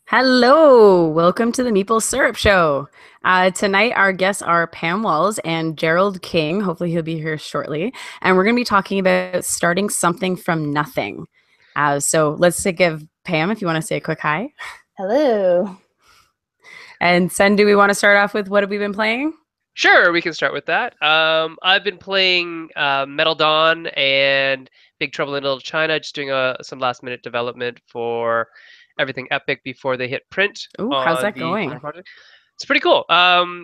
Hello, welcome to the Meeple Syrup Show. Tonight, our guests are Pam Walls and Gerald King. Hopefully, he'll be here shortly. And we're going to be talking about starting something from nothing. So let's give Pam, if you want to say a quick hi. Hello. And Sen, do we want to start off with what have we been playing? Sure, we can start with that. I've been playing Metal Dawn and Big Trouble in Little China, just doing some last minute development for everything Epic before they hit print Ooh, how's on that the final going? project. It's pretty cool.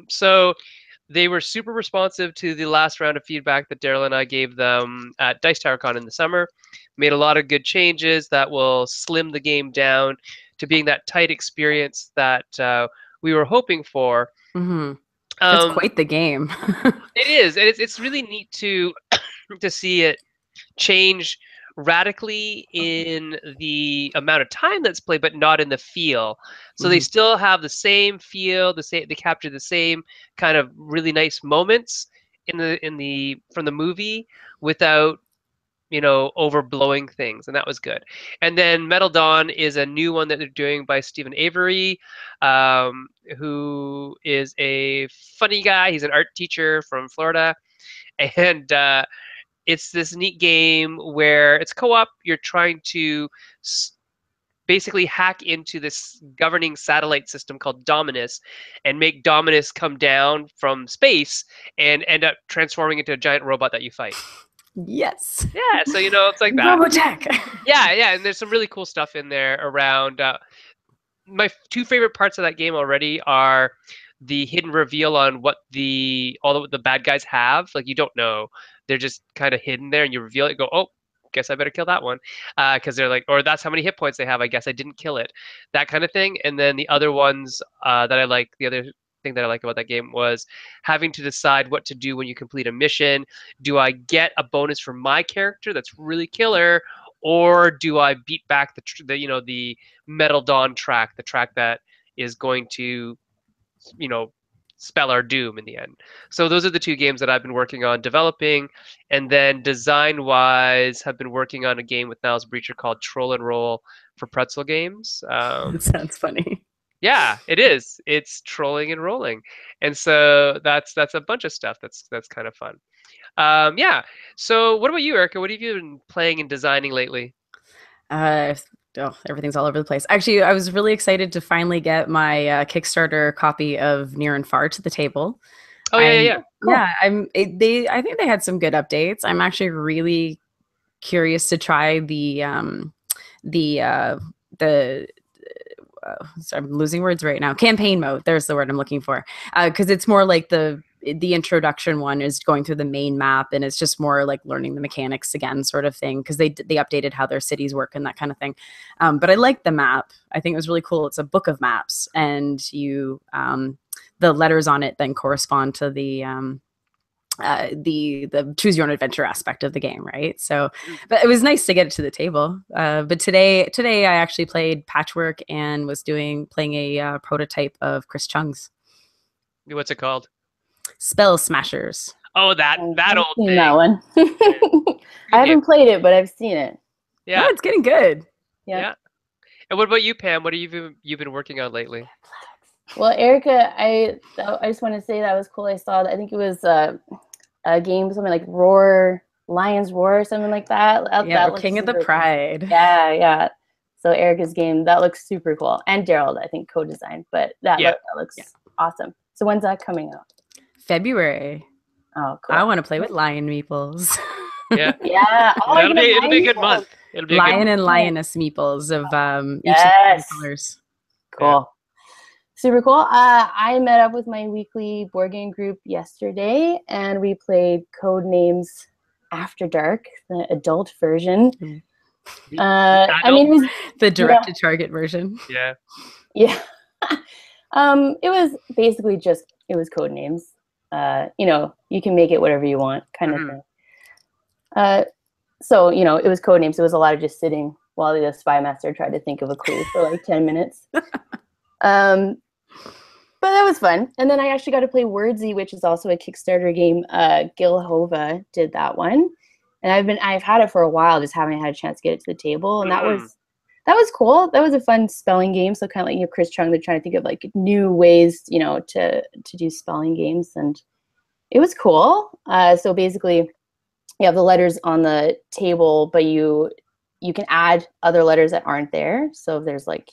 So they were super responsive to the last round of feedback that Daryl and I gave them at Dice Tower Con in the summer. Made a lot of good changes that will slim the game down to being that tight experience that we were hoping for. Mm-hmm. That's Um, quite the game. it is, and it's really neat to see it change radically in the amount of time that's played, but not in the feel. So they Mhm. still have the same feel, the same they capture the same kind of really nice moments in the from the movie without overblowing things, and that was good. And then Metal Dawn is a new one that they're doing by Stephen Avery, who is a funny guy. He's an art teacher from Florida, and it's this neat game where it's co-op. You're trying to basically hack into this governing satellite system called Dominus and make Dominus come down from space and end up transforming into a giant robot that you fight. Yes. Yeah, so it's like that. Robotech. Yeah, and there's some really cool stuff in there around. My two favorite parts of that game already are the hidden reveal on what all the bad guys have. Like you don't know, they're just kind of hidden there, and you reveal it. And go, oh, guess I better kill that one, because they're like, or that's how many hit points they have. I guess I didn't kill it, that kind of thing. And then the other ones that I like, the other thing that I like about that game was having to decide what to do when you complete a mission. Do I get a bonus for my character that's really killer, or do I beat back the Metal Dawn track, the track that is going to, you know, spell our doom in the end. So those are the two games that I've been working on developing, and then design-wise, have been working on a game with Niles Breacher called Troll and Roll for Pretzel Games. That sounds funny. Yeah, it is. It's trolling and rolling, and so that's a bunch of stuff that's kind of fun. Yeah. So what about you, Erica? What have you been playing and designing lately? Uh, everything's all over the place. Actually, I was really excited to finally get my Kickstarter copy of Near and Far to the table. Oh yeah, yeah, I'm yeah. Cool. I think they had some good updates. I'm actually really curious to try the the sorry, I'm losing words right now. Campaign mode. There's the word I'm looking for. Because it's more like the introduction one is going through the main map, and it's just more like learning the mechanics again, sort of thing. Because they updated how their cities work and that kind of thing. But I like the map. I think it was really cool. It's a book of maps, and the letters on it then correspond to the choose your own adventure aspect of the game, right? So, but it was nice to get it to the table. But today I actually played Patchwork and was doing playing a prototype of Chris Chung's What's it called? Spell Smashers. Oh, that I've old seen thing. that one. Yeah, I good game. haven't played it, but I've seen it. No, Yeah, it's getting good. Yeah. yeah. And what about you, Pam? What have you been working on lately? Well, Erica, I just want to say that was cool. I saw that. I think it was a game, something like Lions Roar, or something like that. Yeah, or That looks King of the super cool. Pride. Yeah, yeah. So Erica's game, that looks super cool. And Gerald, I think, co-designed, but Yeah, that looks Yeah. awesome. So when's that coming out? February. Oh, I cool. want to play with lion meeples. yeah. Yeah. Oh, you're gonna It'll buy be a good meatballs. month. It'll be a good Lion month. and lioness meeples of each of the same Yes. colors. Yeah. Cool. Super cool. I met up with my weekly board game group yesterday, and we played Code Names After Dark, the adult version. Mm. The I adult. mean, it was The yeah, direct to target version. Yeah. yeah. It was basically just it was code names. You can make it whatever you want, kind of Hmm. thing. Uh, so it was code names. It was a lot of just sitting while the spy master tried to think of a clue for like 10 minutes. Um, But that was fun. And then I actually got to play Wordsy, which is also a Kickstarter game. Gil Hova did that one. And I've had it for a while, just haven't had a chance to get it to the table. And that Hmm. was that was cool. That was a fun spelling game. So kind of like Chris Chung, they're trying to think of like new ways, to do spelling games, and it was cool. So basically, you have the letters on the table, but you can add other letters that aren't there. So if there's like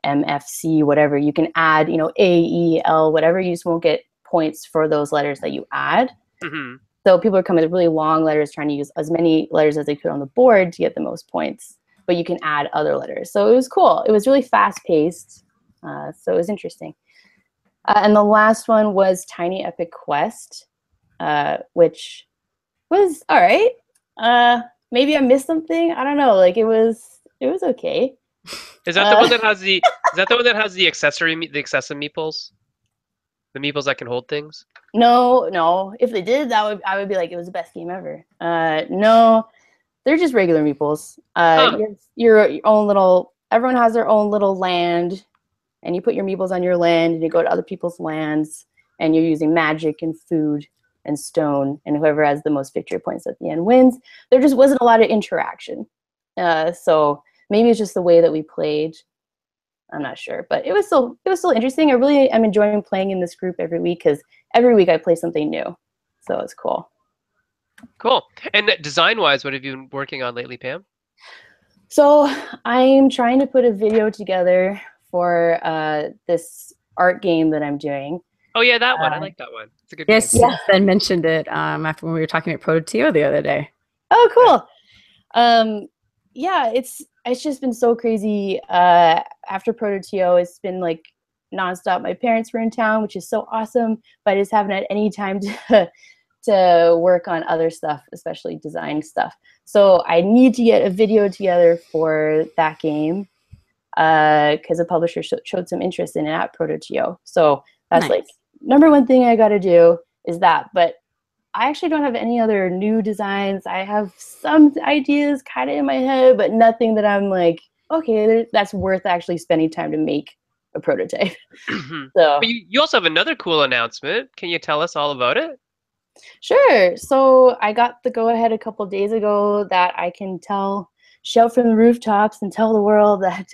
MFC, whatever, you can add, A, E, L, whatever. You just won't get points for those letters that you add. Mm-hmm. So people are coming with really long letters, trying to use as many letters as they could on the board to get the most points. But you can add other letters. So it was cool. It was really fast paced. So it was interesting. And the last one was Tiny Epic Quest, which was all right. Maybe I missed something. I don't know. Like it was okay. Is that the one that has the? Is that the one that has the accessory, the excessive meeples? The meeples that can hold things? No. If they did, I would be like, it was the best game ever. No, they're just regular meeples. You have your own little. Everyone has their own little land, and you put your meeples on your land, and you go to other people's lands, and you're using magic and food and stone, and whoever has the most victory points at the end wins. There just wasn't a lot of interaction, so maybe it's just the way that we played. I'm not sure, but it was still interesting. I really am enjoying playing in this group every week because every week I play something new, so it's cool. Cool. And design-wise, what have you been working on lately, Pam? So I'm trying to put a video together for this art game that I'm doing. Oh yeah, that one. I like that one. It's a good Yes, game. Ben mentioned it after when we were talking about ProtoTO the other day. Oh, cool. Yeah, it's just been so crazy. After ProtoTO, it's been like nonstop. My parents were in town, which is so awesome, but I just haven't had any time to work on other stuff, especially design stuff. So I need to get a video together for that game because the publisher showed some interest in it at ProtoTO. So that's Nice. like number one thing I got to do is that. But I actually don't have any other new designs. I have some ideas kind of in my head, but nothing that I'm like, okay, that's worth actually spending time to make a prototype. So But you also have another cool announcement. Can you tell us all about it? sure. So I got the go-ahead a couple days ago that I can shout from the rooftops and tell the world that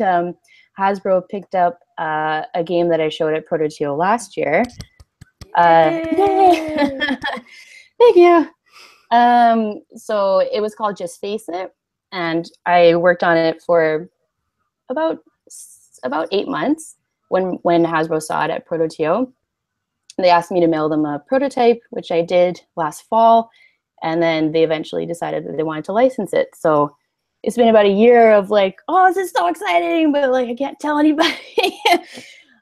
Hasbro picked up a game that I showed at ProtoTO last year. Yay! Thank you. So it was called Just Face It, and I worked on it for about 8 months when Hasbro saw it at ProtoTO. They asked me to mail them a prototype, which I did last fall, and then they eventually decided that they wanted to license it. So it's been about a year of like, oh, this is so exciting, but like I can't tell anybody.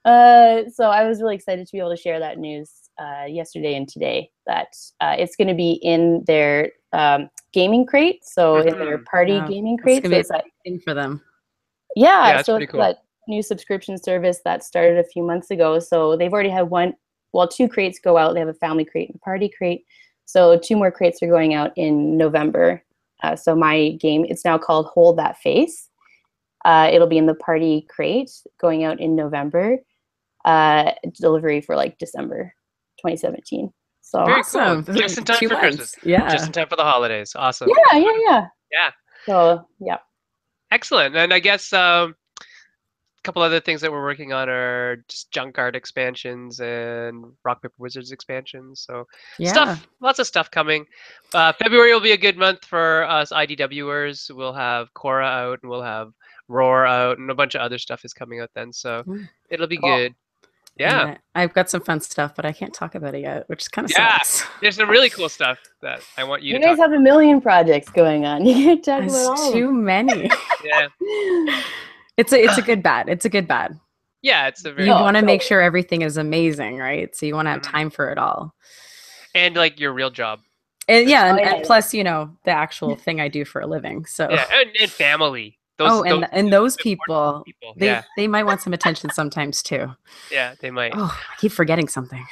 So I was really excited to be able to share that news yesterday and today that it's going to be in their gaming crate, so in their party gaming crate. So it's that thing for them. Yeah, so pretty it's cool. that new subscription service that started a few months ago. So they've already had 2 crates go out. They have a family crate and a party crate. So 2 more crates are going out in November. So my game, it's now called Hold That Face. It'll be in the party crate going out in November. Delivery for like December 2017. So Very awesome. cool. Just in time 2 for months. Christmas. Yeah. Just in time for the holidays. Awesome. Yeah. Yeah. So yeah. Excellent. And I guess a couple other things that we're working on are just junk art expansions and Rock Paper Wizards expansions. So lots of stuff coming. February will be a good month for us IDWers. We'll have Cora out and we'll have Roar out and a bunch of other stuff is coming out then. So it'll be good. Yeah. I've got some fun stuff, but I can't talk about it yet, which kind of sucks. There's some really cool stuff that I want you to guys talk have a million projects going on. You can't talk about all of them. Too many. Yeah. It's a good bad. It's a good bad. Yeah, it's a very. You want to make sure everything is amazing, right? So you want to have Mhm. time for it all. And like your real job. And and plus, the actual thing I do for a living. So yeah, and family. Those people, yeah. they might want some attention sometimes too. Yeah, they might. Oh, I keep forgetting something.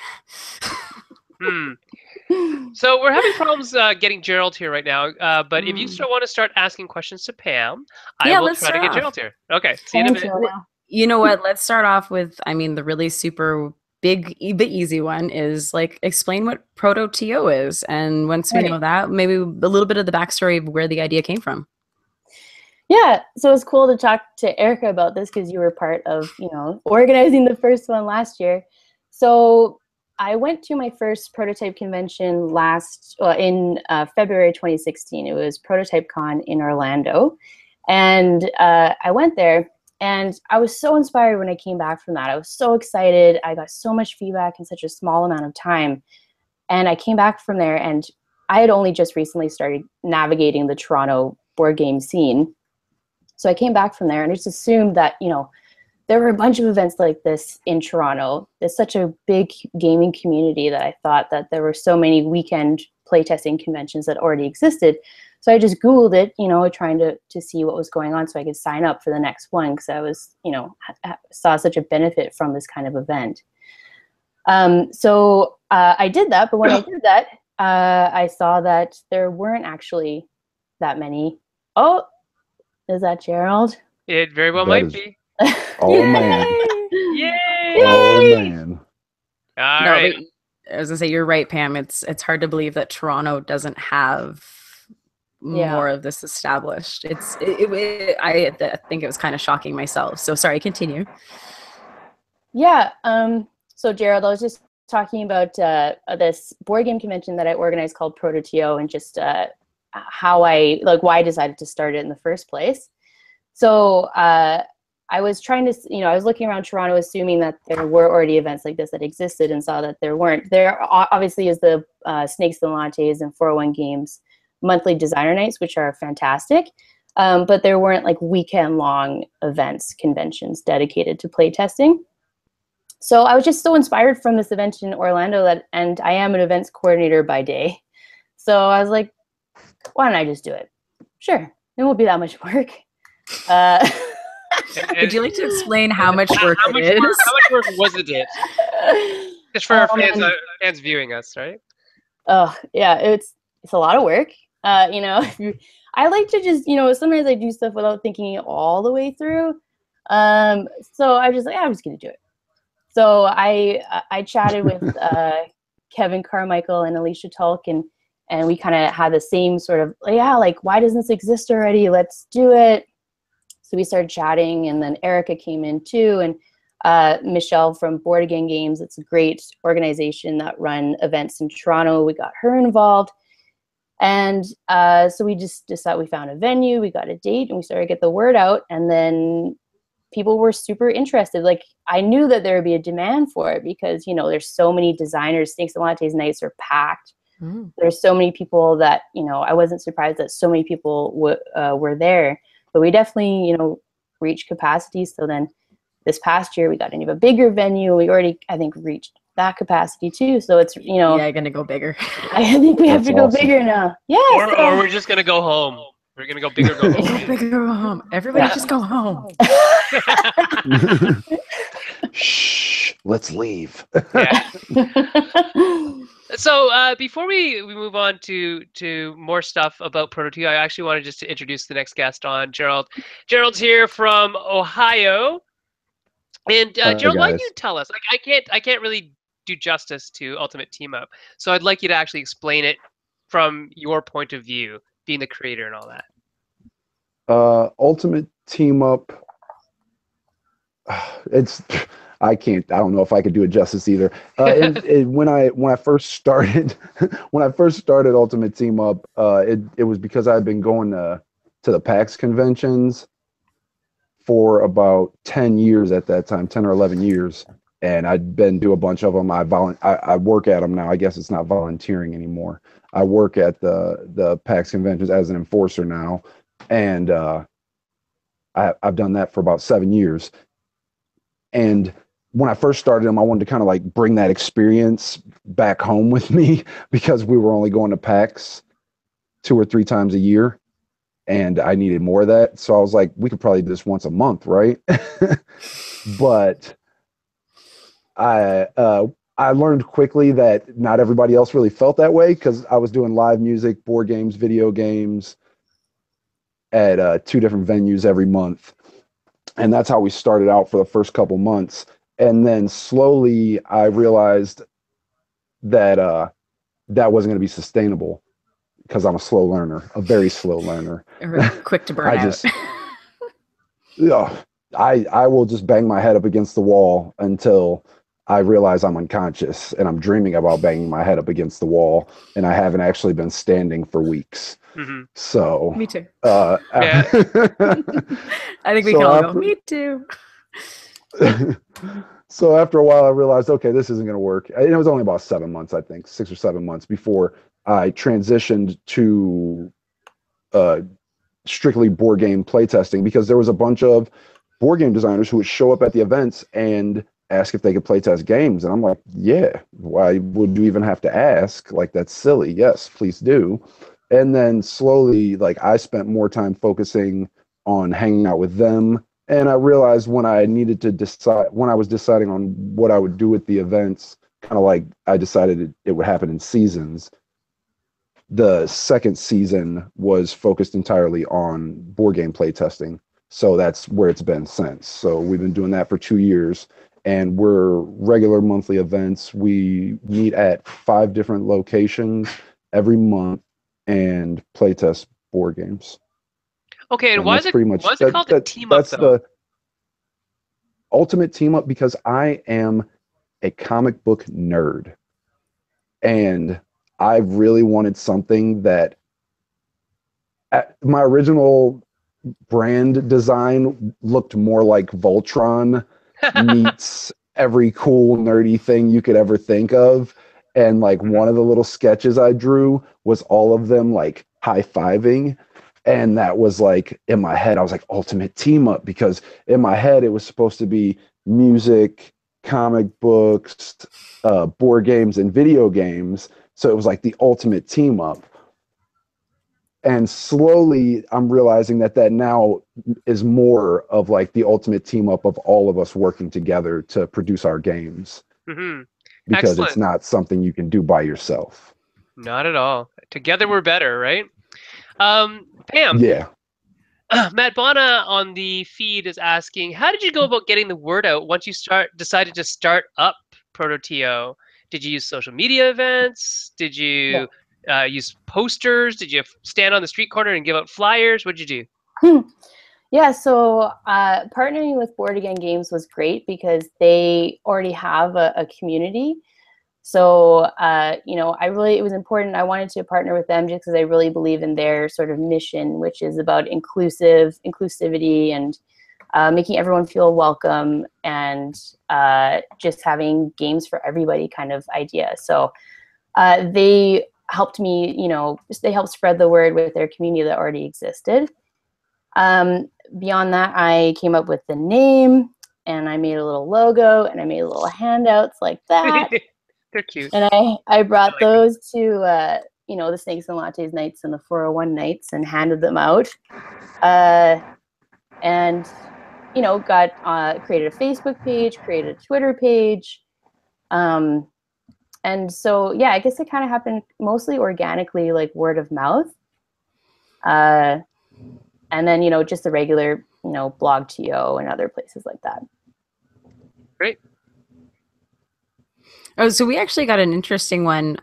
So we're having problems getting Gerald here right now. But if you still want to start asking questions to Pam, I will try to get Gerald here. Okay. See you in a minute. You know what? Let's start off with, the really super big, the easy one is like explain what ProtoTO is. And once we know that, maybe a little bit of the backstory of where the idea came from. Yeah, so it's cool to talk to Erica about this because you were part of, organizing the first one last year. So I went to my first prototype convention in February 2016. It was Prototype Con in Orlando. And I went there and I was so inspired when I came back from that. I was so excited. I got so much feedback in such a small amount of time. And I came back from there and I had only just recently started navigating the Toronto board game scene. So I came back from there and I just assumed that, there were a bunch of events like this in Toronto. There's such a big gaming community that I thought that there were so many weekend playtesting conventions that already existed. So I just Googled it, trying to see what was going on so I could sign up for the next one because I was, saw such a benefit from this kind of event. So I did that, but when I did that, I saw that there weren't actually that many. Oh, is that Gerald? It very well might be. Oh, man. Yay! Oh, man. All No, right. but I was gonna say you're right, Pam. It's hard to believe that Toronto doesn't have more of this established. I think it was kind of shocking myself. So sorry, continue. Yeah. So Gerald, I was just talking about this board game convention that I organized called ProtoTO and just why I decided to start it in the first place. So I was trying to, I was looking around Toronto, assuming that there were already events like this that existed and saw that there weren't. There obviously is the Snakes and Lattes and 401 Games monthly designer nights, which are fantastic. But there weren't like weekend-long events, conventions dedicated to playtesting. So I was just so inspired from this event in Orlando and I am an events coordinator by day. So I was like, why don't I just do it? Sure, it won't be that much work. Would you like to explain how much work it is? How much work was it? Just for our fans viewing us, right? Oh yeah, it's a lot of work. I like to just, sometimes I do stuff without thinking it all the way through. So I just I'm just gonna do it. So I chatted with Kevin Carmichael and Alicia Tulk and we kind of had the same sort of, why doesn't this exist already? Let's do it. So we started chatting, and then Erica came in too, and Michelle from Boardgame Games. It's a great organization that run events in Toronto. We got her involved. And so we just decided, we found a venue, we got a date, and we started to get the word out. And then people were super interested. Like, I knew that there would be a demand for it because, there's so many designers. Snakes and Lattes nights are packed. There's so many people that, I wasn't surprised that so many people were there. But we definitely, reached capacity. So then this past year, we got an even bigger venue. We already, I think, reached that capacity too. So it's, Yeah, gonna go bigger. I think we have to go bigger now. Yeah. Or we're just gonna go home. We're gonna go bigger, go home. Go bigger, go home. Everybody just go home. Shh, let's leave. Yeah. So before we move on to more stuff about ProtoTO, I actually wanted just to introduce the next guest on, Gerald. Gerald's here from Ohio. And Gerald, why don't you tell us? Like, I can't really do justice to Ultimate Team Up, so I'd like you to actually explain it from your point of view, being the creator and all that. Ultimate Team Up. I don't know if I could do it justice either. When I first started Ultimate Team Up, it was because I'd been going to the PAX conventions for about 10 years at that time, 10 or 11 years. And I'd been to a bunch of them. I work at them now. I guess it's not volunteering anymore. I work at the PAX conventions as an enforcer now. And I've done that for about 7 years. And when I first started them, I wanted to kind of like bring that experience back home with me because we were only going to PAX 2 or 3 times a year. And I needed more of that. So I was like, we could probably do this once a month, right? But I learned quickly that not everybody else really felt that way because I was doing live music, board games, video games at 2 different venues every month. And that's how we started out for the first couple months. And then slowly I realized that that wasn't going to be sustainable because I'm a slow learner, a very slow learner. Quick to burn out. Yeah, I will just bang my head up against the wall until I realize I'm unconscious and I'm dreaming about banging my head up against the wall, and I haven't actually been standing for weeks. Hmm. So, Me too. Yeah. I think we can so all go, after me too. so after a while, I realized, okay, this isn't going to work. And it was only about 7 months, I think, 6 or 7 months before I transitioned to uh, strictly board game playtesting, because there was a bunch of board game designers who would show up at the events and ask if they could playtest games. And I'm like, yeah, why would you even have to ask? Like, that's silly. Yes, please do. And then slowly, like, I spent more time focusing on hanging out with them. And I realized when I needed to decide, when I was deciding on what I would do with the events, kind of like I decided it would happen in seasons. The second season was focused entirely on board game playtesting. So that's where it's been since. So we've been doing that for 2 years, and we're regular monthly events. We meet at 5 different locations every month and playtest board games. Okay, and And that's pretty much why is it called a team up that's though? the ultimate team up, because I am a comic book nerd, and I really wanted something that my original brand design looked more like Voltron meets every cool nerdy thing you could ever think of. And like one of the little sketches I drew was all of them like high-fiving. And that was like in my head, I was like, ultimate team up, because in my head it was supposed to be music, comic books, board games, and video games. So it was like the ultimate team up. And slowly I'm realizing that now is more of like the ultimate team up of all of us working together to produce our games, Hmm. because it's Excellent. not something you can do by yourself. Not at all. Together we're better, right? Pam, Yeah. Matt Bonna on the feed is asking, how did you go about getting the word out once you decided to start up ProtoTO? Did you use social media events? Did you use posters? Did you stand on the street corner and give out flyers? What did you Yeah. Yeah, so partnering with Board Again Games was great because they already have a community. So, it was important. I wanted to partner with them just because I really believe in their sort of mission, which is about inclusivity and making everyone feel welcome, and just having games for everybody kind of idea. So they helped me, they helped spread the word with their community that already existed. Beyond that, I came up with the name, and I made a little logo, and I made little handouts like that. do? They're cute. And I brought I like those to, the Snakes and Lattes nights and the 401 nights and handed them out. And, created a Facebook page, created a Twitter page. And so, yeah, I guess it kind of happened mostly organically, like word of mouth. And then, just the regular, BlogTO and other places like that. Great. Oh, so we actually got an interesting one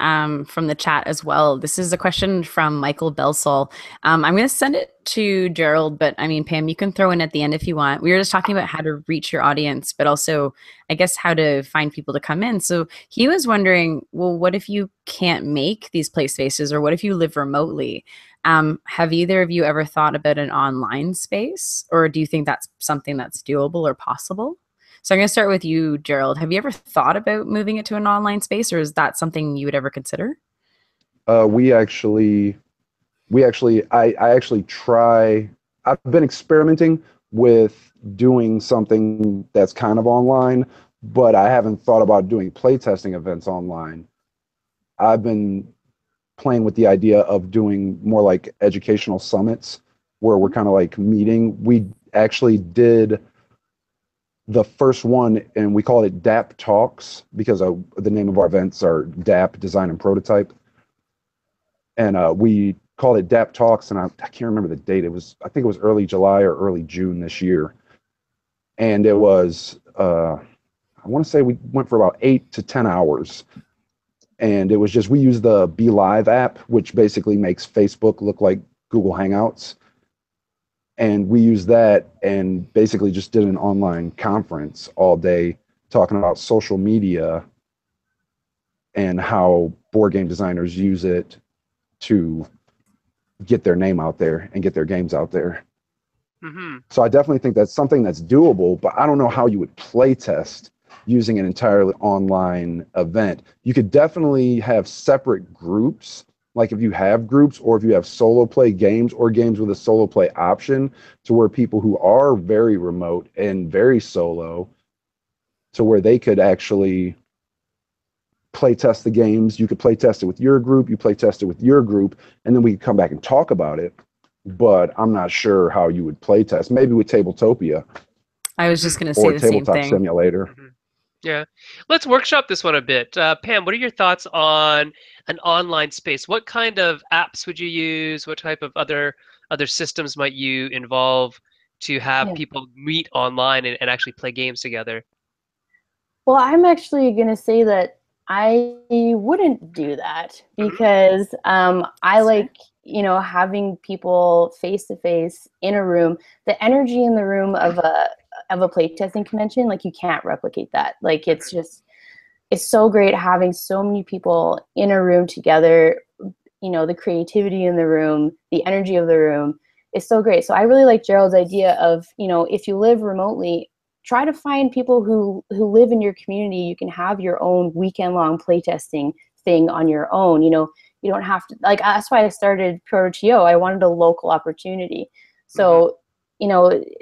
from the chat as well. This is a question from Michael Belsol. I'm going to send it to Gerald, but I mean, Pam, you can throw in at the end if you want. We were just talking about how to reach your audience, but also, I guess, how to find people to come in. So he was wondering, well, what if you can't make these play spaces, or what if you live remotely? Have either of you ever thought about an online space, or do you think that's something that's doable or possible? So I'm going to start with you, Gerald. Have you ever thought about moving it to an online space, or is that something you would ever consider? I actually try. I've been experimenting with doing something that's kind of online, but I haven't thought about doing playtesting events online. I've been playing with the idea of doing more like educational summits where we're kind of like meeting. We actually did the first one, and we called it DAP Talks because the name of our events are DAP, Design and Prototype. And we called it DAP Talks, and I can't remember the date. I think it was early July or early June this year. And it was, I want to say we went for about 8 to 10 hours. And it was just, we used the Be Live app, which basically makes Facebook look like Google Hangouts. And we used that and basically just did an online conference all day talking about social media and how board game designers use it to get their name out there and get their games out there. Mm-hmm. So I definitely think that's something that's doable, but I don't know how you would play test using an entirely online event. You could definitely have separate groups, like if you have groups or if you have solo play games or games with a solo play option, to where people who are very remote and very solo, to where they could actually play test the games. You could play test it with your group, you play test it with your group, and then we could come back and talk about it. But I'm not sure how you would play test. Maybe with Tabletopia I was just going to say or the same Tabletop thing. Simulator. Mm-hmm. Yeah. Let's workshop this one a bit. Pam, what are your thoughts on an online space? What kind of apps would you use? What type of other systems might you involve to have Yeah. people meet online and actually play games together? Well, I'm actually going to say that I wouldn't do that because I like, having people face to face in a room. The energy in the room of a playtesting convention, like you can't replicate that. Like it's so great having so many people in a room together. The creativity in the room, the energy of the room is so great. So I really like Gerald's idea of, if you live remotely, try to find people who live in your community. You can have your own weekend-long playtesting thing on your own. You don't have to, like, that's why I started ProtoTO. I wanted a local opportunity. So,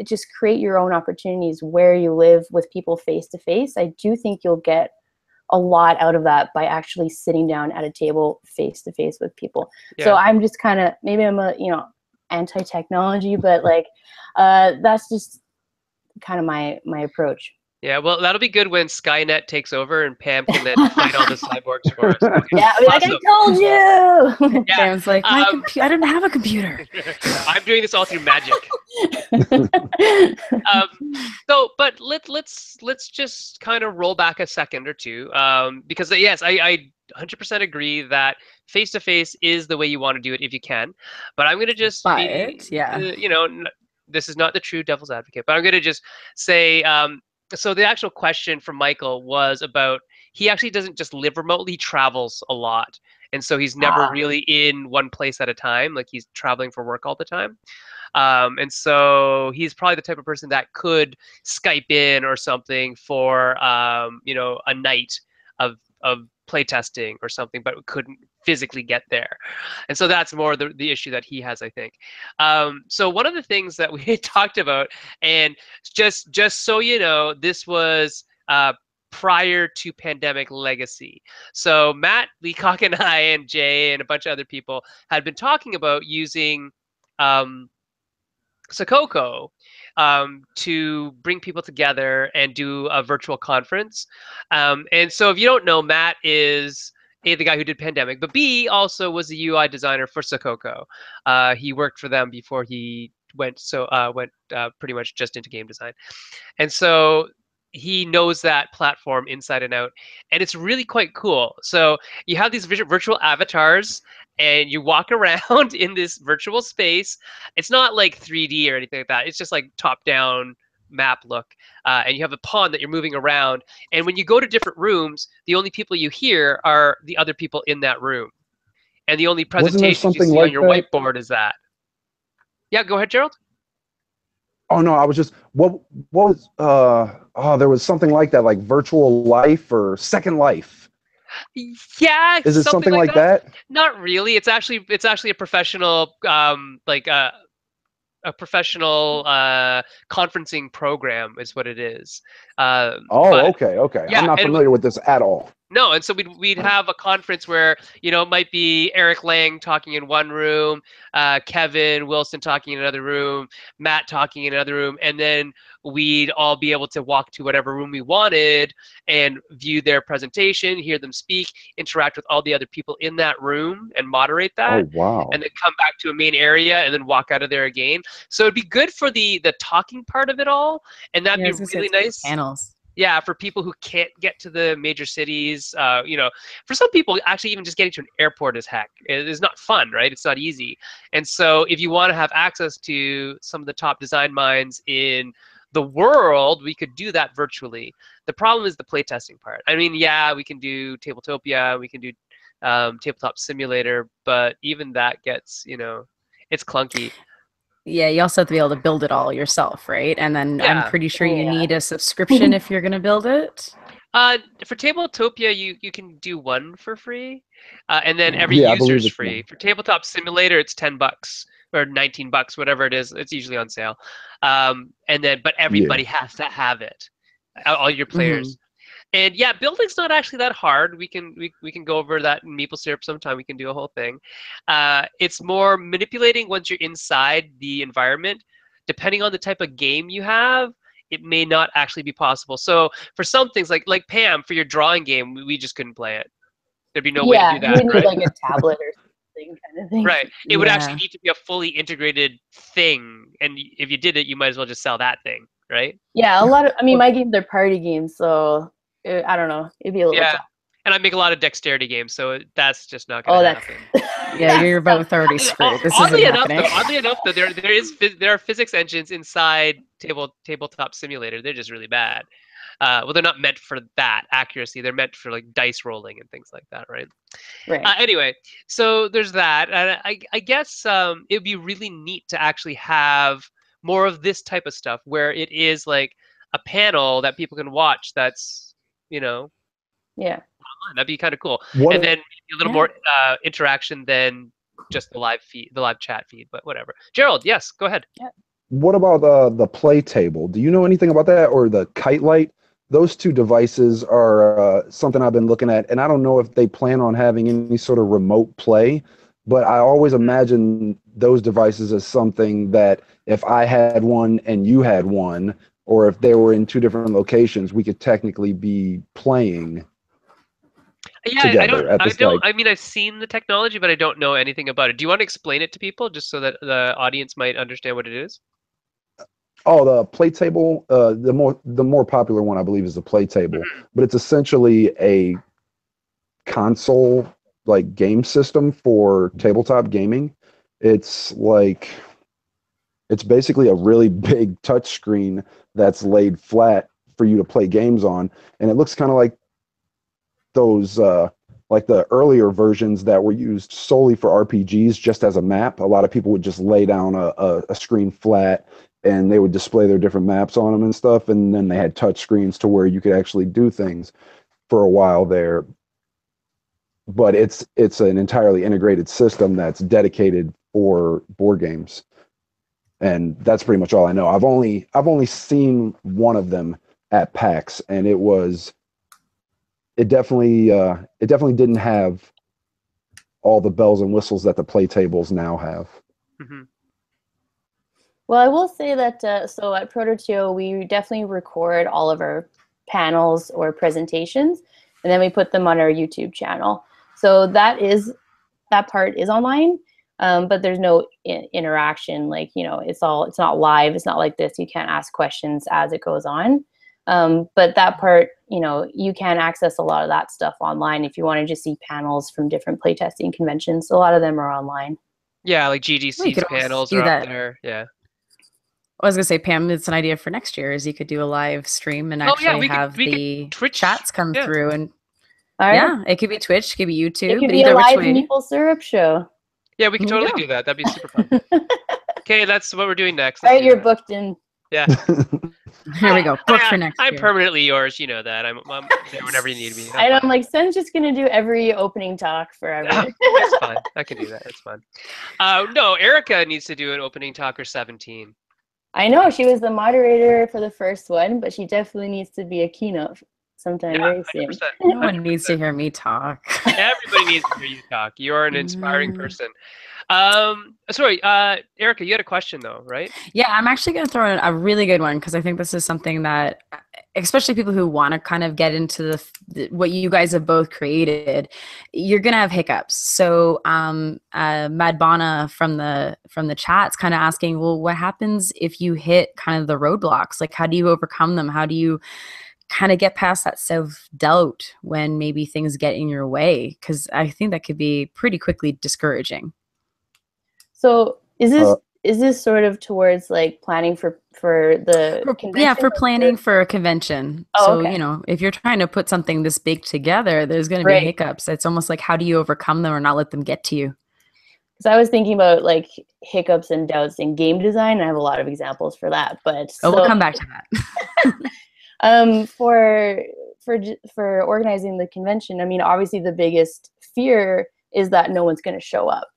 just create your own opportunities where you live with people face to face. I do think you'll get a lot out of that by actually sitting down at a table face to face with people. Yeah. So I'm just kind of, maybe I'm a, anti-technology, but like, that's just kind of my approach. Yeah, well, that'll be good when Skynet takes over and Pam can then fight all the cyborgs for us. Okay. Yeah, like Awesome. I told you. Yeah. Pam's like, I didn't have a computer. I'm doing this all through magic. But let's just kind of roll back a second or two, because yes, I 100% agree that face to face is the way you want to do it if you can. But I'm gonna just be, this is not the true devil's advocate, but I'm gonna just say, so the actual question from Michael was about, he actually doesn't just live remotely, he travels a lot. And so he's never really in one place at a time, like he's traveling for work all the time. And so he's probably the type of person that could Skype in or something for, a night of playtesting or something, but couldn't physically get there. And so that's more the issue that he has, I think. So one of the things that we had talked about, and just so you know, this was prior to Pandemic Legacy. So Matt Leacock and I and Jay and a bunch of other people had been talking about using Sakoko to bring people together and do a virtual conference. And so if you don't know, Matt is A, the guy who did Pandemic, but B, also was the UI designer for Sakoko. He worked for them before he went pretty much just into game design. And so he knows that platform inside and out, and it's really quite cool. So you have these virtual avatars and you walk around in this virtual space. It's not like 3D or anything like that. It's just like top down map look, and you have a pawn that you're moving around, and when you go to different rooms, the only people you hear are the other people in that room, and the only presentations you see on your whiteboard is that. Yeah, go ahead, Gerald. Oh no, I was just, what was there was something like that, like Virtual Life or Second Life. Yeah, is it something like that? Not really. It's actually a professional a professional conferencing program is what it is. Okay. Yeah, I'm not familiar with this at all. No, and so we'd have a conference where, it might be Eric Lang talking in one room, Kevin Wilson talking in another room, Matt talking in another room, and then we'd all be able to walk to whatever room we wanted and view their presentation, hear them speak, interact with all the other people in that room and moderate that. Oh, wow. And then come back to a main area and then walk out of there again. So it'd be good for the talking part of it all, and that'd be really nice. Panels. Yeah, for people who can't get to the major cities, you know, for some people, actually even just getting to an airport is heck. It is not fun, right? It's not easy. And so if you want to have access to some of the top design minds in the world, we could do that virtually. The problem is the playtesting part. I mean, yeah, we can do Tabletopia, we can do Tabletop Simulator, but even that gets, you know, it's clunky. Yeah, you also have to be able to build it all yourself, right? And then I'm Yeah. pretty sure you Yeah. need a subscription if you're going to build it. For Tabletopia, you can do one for free, and then every Yeah, I user believe is it's free. one. For Tabletop Simulator, it's $10 or $19, whatever it is. It's usually on sale. And then, but everybody has to have it, all your players. And yeah, building's not actually that hard. We can go over that in Meeple Syrup sometime. We can do a whole thing. It's more manipulating once you're inside the environment. Depending on the type of game you have, it may not actually be possible. So for some things like Pam, for your drawing game, we just couldn't play it. There'd be no way to Yeah, do you that, would need right? like a tablet or something kind of thing. Right. It would actually Yeah. need to be a fully integrated thing, and if you did it, you might as well just sell that thing, right? Yeah, a lot of, I mean, my games are party games, so I don't know. It'd be a little Yeah. tough. And I make a lot of dexterity games, so that's just not Oh, going to that's happen. Yeah, you're both already screwed. This isn't happening. Oddly enough, though, there are physics engines inside Tabletop Simulator. They're just really bad. Well, they're not meant for that accuracy. They're meant for like dice rolling and things like that, right? right. Anyway, so there's that. And I guess it would be really neat to actually have more of this type of stuff where it is like a panel that people can watch. That's, you know, Yeah. that'd be kind of cool. What And then a little Yeah. more interaction than just the live feed, the live chat feed, but whatever. Gerald, yes, go ahead. What about the play table? Do you know anything about that, or the kite light? Those two devices are something I've been looking at, and I don't know if they plan on having any sort of remote play, but I always imagine those devices as something that if I had one and you had one, or if they were in two different locations, we could technically be playing Yeah, together at the site. I mean, I've seen the technology, but I don't know anything about it. Do you want to explain it to people just so that the audience might understand what it is? Oh, the play table. The more popular one, I believe, is the play table, but it's essentially a console like game system for tabletop gaming. It's like it's basically a really big touch screen that's laid flat for you to play games on, and it looks kind of like those like the earlier versions that were used solely for RPGs just as a map. A lot of people would just lay down a screen flat and they would display their different maps on them and stuff, and then they had touch screens to where you could actually do things for a while there. But it's an entirely integrated system that's dedicated for board games, and that's pretty much all I know. I've only seen one of them at PAX, and it definitely didn't have all the bells and whistles that the play tables now have. Mm-hmm. Well, I will say that so at ProtoTO, we definitely record all of our panels or presentations, and then we put them on our YouTube channel. So that part is online, but there's no interaction. Like, you know, it's not live. It's not like this. You can't ask questions as it goes on. But that part, you know, you can access a lot of that stuff online if you want to just see panels from different playtesting conventions. A lot of them are online. Yeah, like We GDC's could also panels do are that. up there. Yeah. I was gonna say, Pam, it's an idea for next year. Is you could do a live stream and actually have the Twitch chats come through, and All right. yeah, it could be Twitch, it could be YouTube, It could but be a either which live way. Meeple Syrup show. Yeah, we can There you totally go. do that. That'd be super fun. Okay, that's what we're doing next. All Let's right, do you're that. booked in. Yeah. Here we go. Book for next I'm year. permanently yours. You know that. I'm there whenever you need me. And I'm like, Sen's just gonna do every opening talk forever. It's fine. I can do that. It's fun. No, Erica needs to do an opening talk or 17. I know she was the moderator for the first one, but she definitely needs to be a keynote sometime very soon. 100%. No one needs to hear me talk. Everybody needs to hear you talk. You are an inspiring person. Sorry, Erica, you had a question though, right? Yeah, I'm actually going to throw in a really good one because I think this is something that, especially people who want to kind of get into what you guys have both created, you're going to have hiccups. So Madbana from the chat's kind of asking, well, what happens if you hit kind of the roadblocks? Like, how do you overcome them? How do you kind of get past that self-doubt when maybe things get in your way, because I think that could be pretty quickly discouraging. So is this sort of towards like planning for the convention? Yeah, for planning for a convention. Oh, So, okay. you know, if you're trying to put something this big together, there's going to be Right. hiccups. It's almost like, how do you overcome them or not let them get to you? Because I was thinking about like hiccups and doubts in game design, and I have a lot of examples for that. But We'll come back to that. For organizing the convention, I mean, obviously the biggest fear is that no one's going to show up.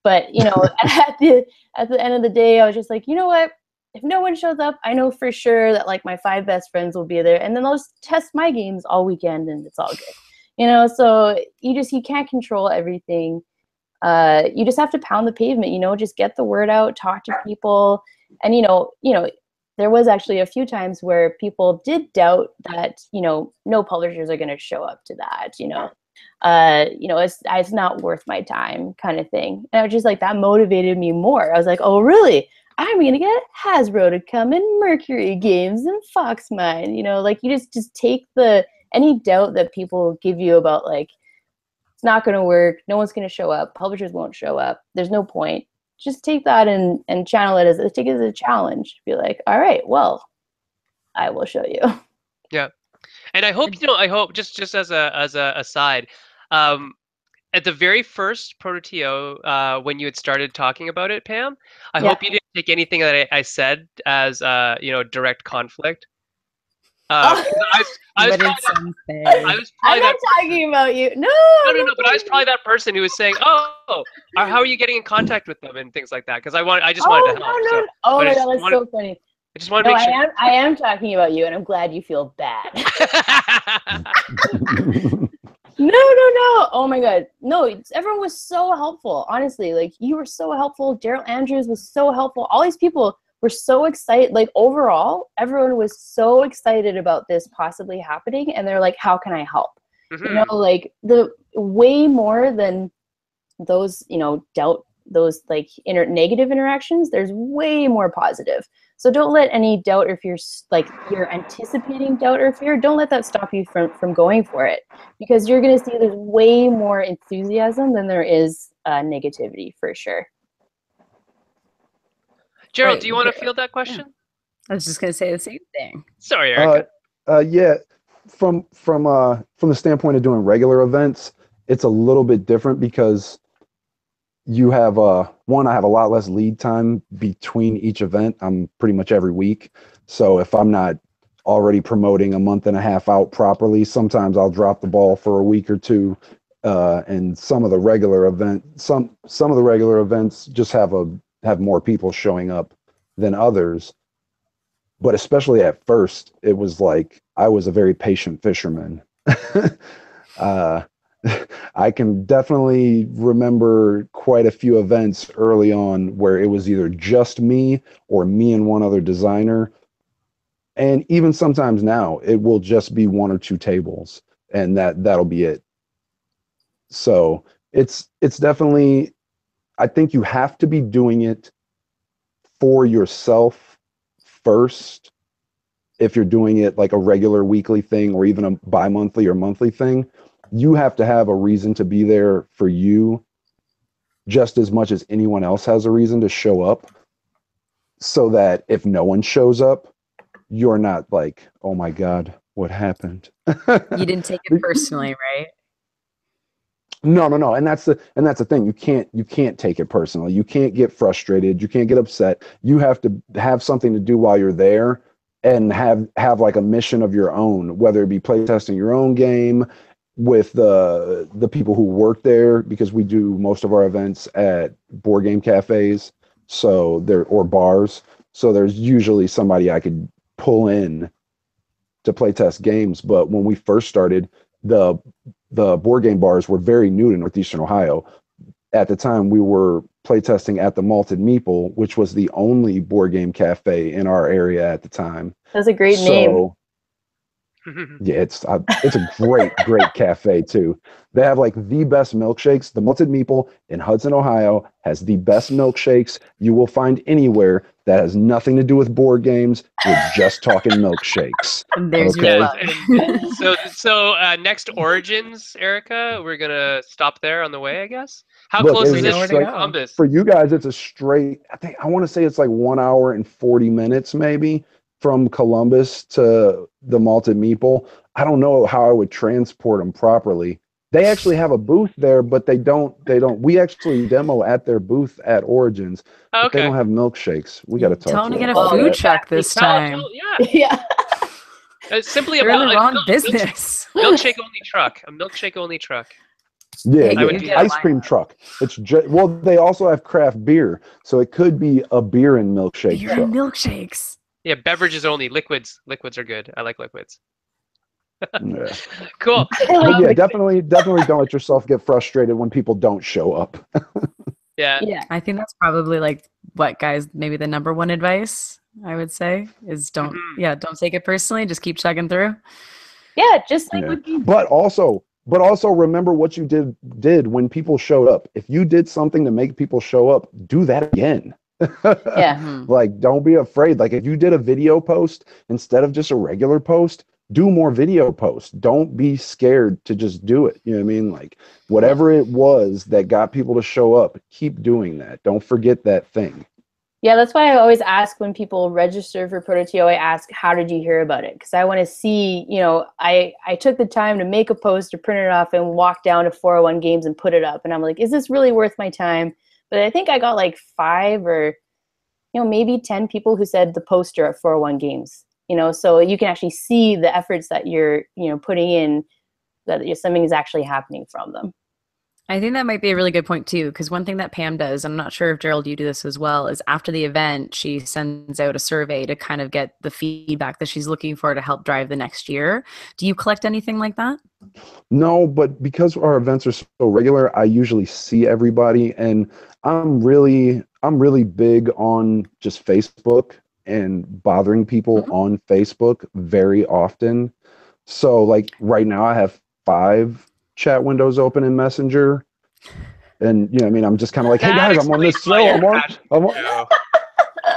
But you know, at the end of the day, I was just like, you know what? If no one shows up, I know for sure that like my 5 best friends will be there, and then they'll just test my games all weekend, and it's all good. You know, so you can't control everything. You just have to pound the pavement, you know, just get the word out, talk to people. And, you know, there was actually a few times where people did doubt that, you know, no publishers are going to show up to that, you know, it's not worth my time kind of thing. And I was just like, that motivated me more. I was like, oh, really? I'm going to get Hasbro to come and Mercury Games and Foxmine, you know, like you just take any doubt that people give you about like, it's not going to work. No one's going to show up. Publishers won't show up. There's no point. Just take that and channel it take it as a challenge. Be like, all right, well, I will show you. Yeah, and I hope just as a aside, at the very first ProtoTO, when you had started talking about it, Pam, I hope you didn't take anything that I said as direct conflict. I was I'm not talking about you. No, but I was probably that person who was saying, "Oh, how are you getting in contact with them and things like that?" Because I just wanted to help. No. So, oh my god, that's so funny. I just want to make sure. I am talking about you, and I'm glad you feel bad. No. Oh my god, no. Everyone was so helpful. Honestly, like you were so helpful. Gerald Andrews was so helpful. All these people were so excited. Like overall, everyone was so excited about this possibly happening, and they're like, "How can I help?" Mm-hmm. You know, like the way more than those, you know, doubt, those like negative interactions. There's way more positive. So don't let any doubt or fear, like you're anticipating doubt or fear, don't let that stop you from going for it, because you're going to see there's way more enthusiasm than there is negativity for sure. Gerald, do you want to field that question? Yeah. I was just going to say the same thing. Sorry, Erica. Yeah, from the standpoint of doing regular events, it's a little bit different because you have I have a lot less lead time between each event. I'm pretty much every week. So if I'm not already promoting a month and a half out properly, sometimes I'll drop the ball for a week or two. And some of the regular events just have more people showing up than others. But especially at first, it was like I was a very patient fisherman. I can definitely remember quite a few events early on where it was either just me or me and one other designer. And even sometimes now, it will just be 1 or 2 tables, and that'll be it. So it's definitely, I think you have to be doing it for yourself first. If you're doing it like a regular weekly thing or even a bi-monthly or monthly thing, you have to have a reason to be there for you just as much as anyone else has a reason to show up, so that if no one shows up, you're not like, oh my God, what happened? You didn't take it personally, right? No. And that's the thing. You can't take it personally. You can't get frustrated. You can't get upset. You have to have something to do while you're there and have like a mission of your own, whether it be playtesting your own game with the people who work there, because we do most of our events at board game cafes, or bars. So there's usually somebody I could pull in to playtest games. But when we first started, the board game bars were very new to Northeastern Ohio. At the time, we were playtesting at the Malted Meeple, which was the only board game cafe in our area at the time. That's a great name. Yeah, it's a great cafe too. They have like the best milkshakes. The Malted Meeple in Hudson, Ohio has the best milkshakes you will find anywhere. That has nothing to do with board games. We're just talking milkshakes. And there's Okay. your Yes, plug. so next Origins, Erica, we're gonna stop there on the way, I guess. How Look, close it is is We a know where this to from straight go. Columbus? for you guys. It's a straight. I want to say it's like 1 hour and 40 minutes maybe from Columbus to the Malted Meeple. I don't know how I would transport them properly. They actually have a booth there, but they don't. We actually demo at their booth at Origins, but they Okay. don't have milkshakes. We got to talk Tell to them to them get a about food that. truck this time. Yeah. Yeah. It's simply They're in the a wrong business. milkshake only truck. A milkshake only truck. Yeah, Hey, I would you do get that. a ice cream lineup. truck. It's well, they also have craft beer, so it could be a beer and milkshake Beer and truck. milkshakes. Yeah, beverages only. Liquids. Liquids are good. I like liquids. Yeah. Cool. But yeah, definitely don't let yourself get frustrated when people don't show up. Yeah. Yeah. I think that's probably like what guys, maybe the number one advice I would say is don't take it personally. Just keep checking through. Yeah, just like Yeah. with games. But also remember what you did when people showed up. If you did something to make people show up, do that again. Yeah. Mhm. Like, don't be afraid. Like, if you did a video post instead of just a regular post, do more video posts. Don't be scared to just do it. You know what I mean? Like, whatever it was that got people to show up, keep doing that. Don't forget that thing. Yeah, that's why I always ask when people register for ProtoTO, I ask, how did you hear about it? Because I want to see, I took the time to make a post or print it off and walk down to 401 Games and put it up. And I'm like, is this really worth my time? But I think I got like 5 or, maybe 10 people who said the poster at 401 Games. So you can actually see the efforts that you're, putting in, that something is actually happening from them. I think that might be a really good point too, because one thing that Pam does, I'm not sure if Gerald, you do this as well, is after the event, she sends out a survey to kind of get the feedback that she's looking for to help drive the next year. Do you collect anything like that? No, but because our events are so regular, I usually see everybody, and I'm really big on just Facebook and bothering people on Facebook very often. So like right now I have 5 chat windows open in Messenger. And I mean, I'm just kind of like, hey That guys, I'm on this explains why show. you're I'm on. passionate, I'm on. Joe.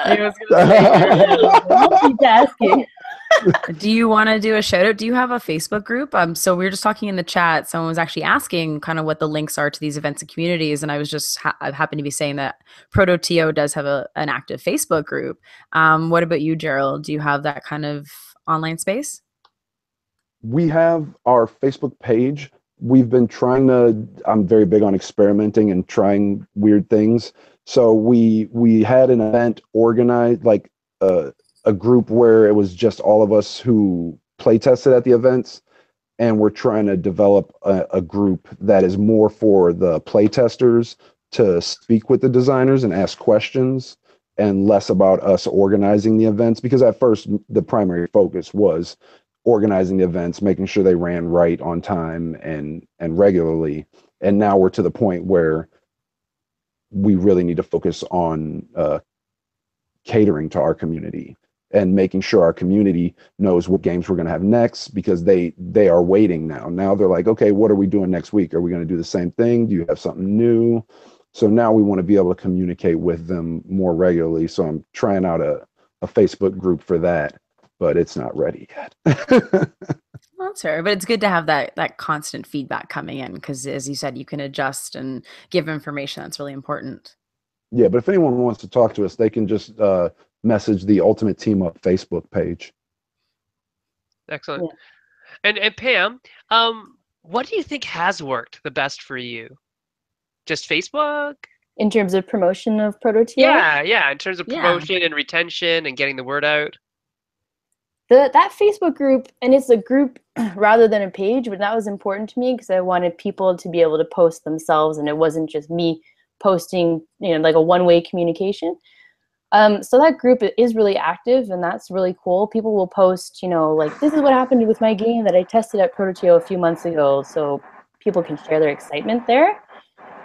I was gonna say, Multitasking. do you want to do a shout out? Do you have a Facebook group? So we were just talking in the chat. Someone was actually asking kind of what the links are to these events and communities. And I was just, I happened to be saying that ProtoTO does have an active Facebook group. What about you, Gerald? Do you have that kind of online space? We have our Facebook page. We've been trying to, I'm very big on experimenting and trying weird things. So we had an event organized, like a group where it was just all of us who play tested at the events. And we're trying to develop a group that is more for the play testers to speak with the designers and ask questions, and less about us organizing the events. Because at first, the primary focus was organizing the events, making sure they ran right on time and regularly. And now we're to the point where we really need to focus on catering to our community and making sure our community knows what games we're going to have next, because they are waiting now. Now they're like, okay, what are we doing next week? Are we going to do the same thing? Do you have something new? So now we want to be able to communicate with them more regularly. So I'm trying out a Facebook group for that, but it's not ready yet. Well, that's fair, but it's good to have that constant feedback coming in, because as you said, you can adjust and give information. That's really important. Yeah, but if anyone wants to talk to us, they can just message the Ultimate Team Up Facebook page. Excellent. Yeah. And Pam, what do you think has worked the best for you? Just Facebook? In terms of promotion of ProtoTO? Yeah, in terms of promotion and retention and getting the word out. That Facebook group, and it's a group rather than a page, but that was important to me because I wanted people to be able to post themselves, and it wasn't just me posting, like a one-way communication. So that group is really active, and that's really cool. People will post, like, this is what happened with my game that I tested at ProtoTO a few months ago, so people can share their excitement there.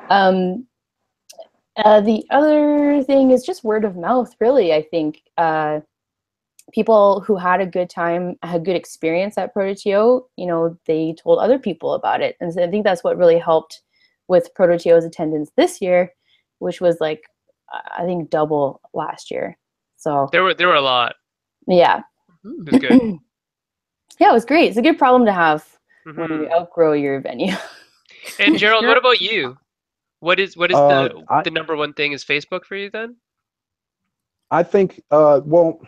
The other thing is just word of mouth, really, I think. people who had a good time, had good experience at ProtoTO, you know, they told other people about it. And so I think that's what really helped with ProtoTO's attendance this year, which was like, I think double last year. So There were a lot. yeah. It was good. Yeah, it was great. It's a good problem to have when you Mhm. outgrow your venue. And Gerald, what about you? What is I the number one thing is Facebook for you then? I think well,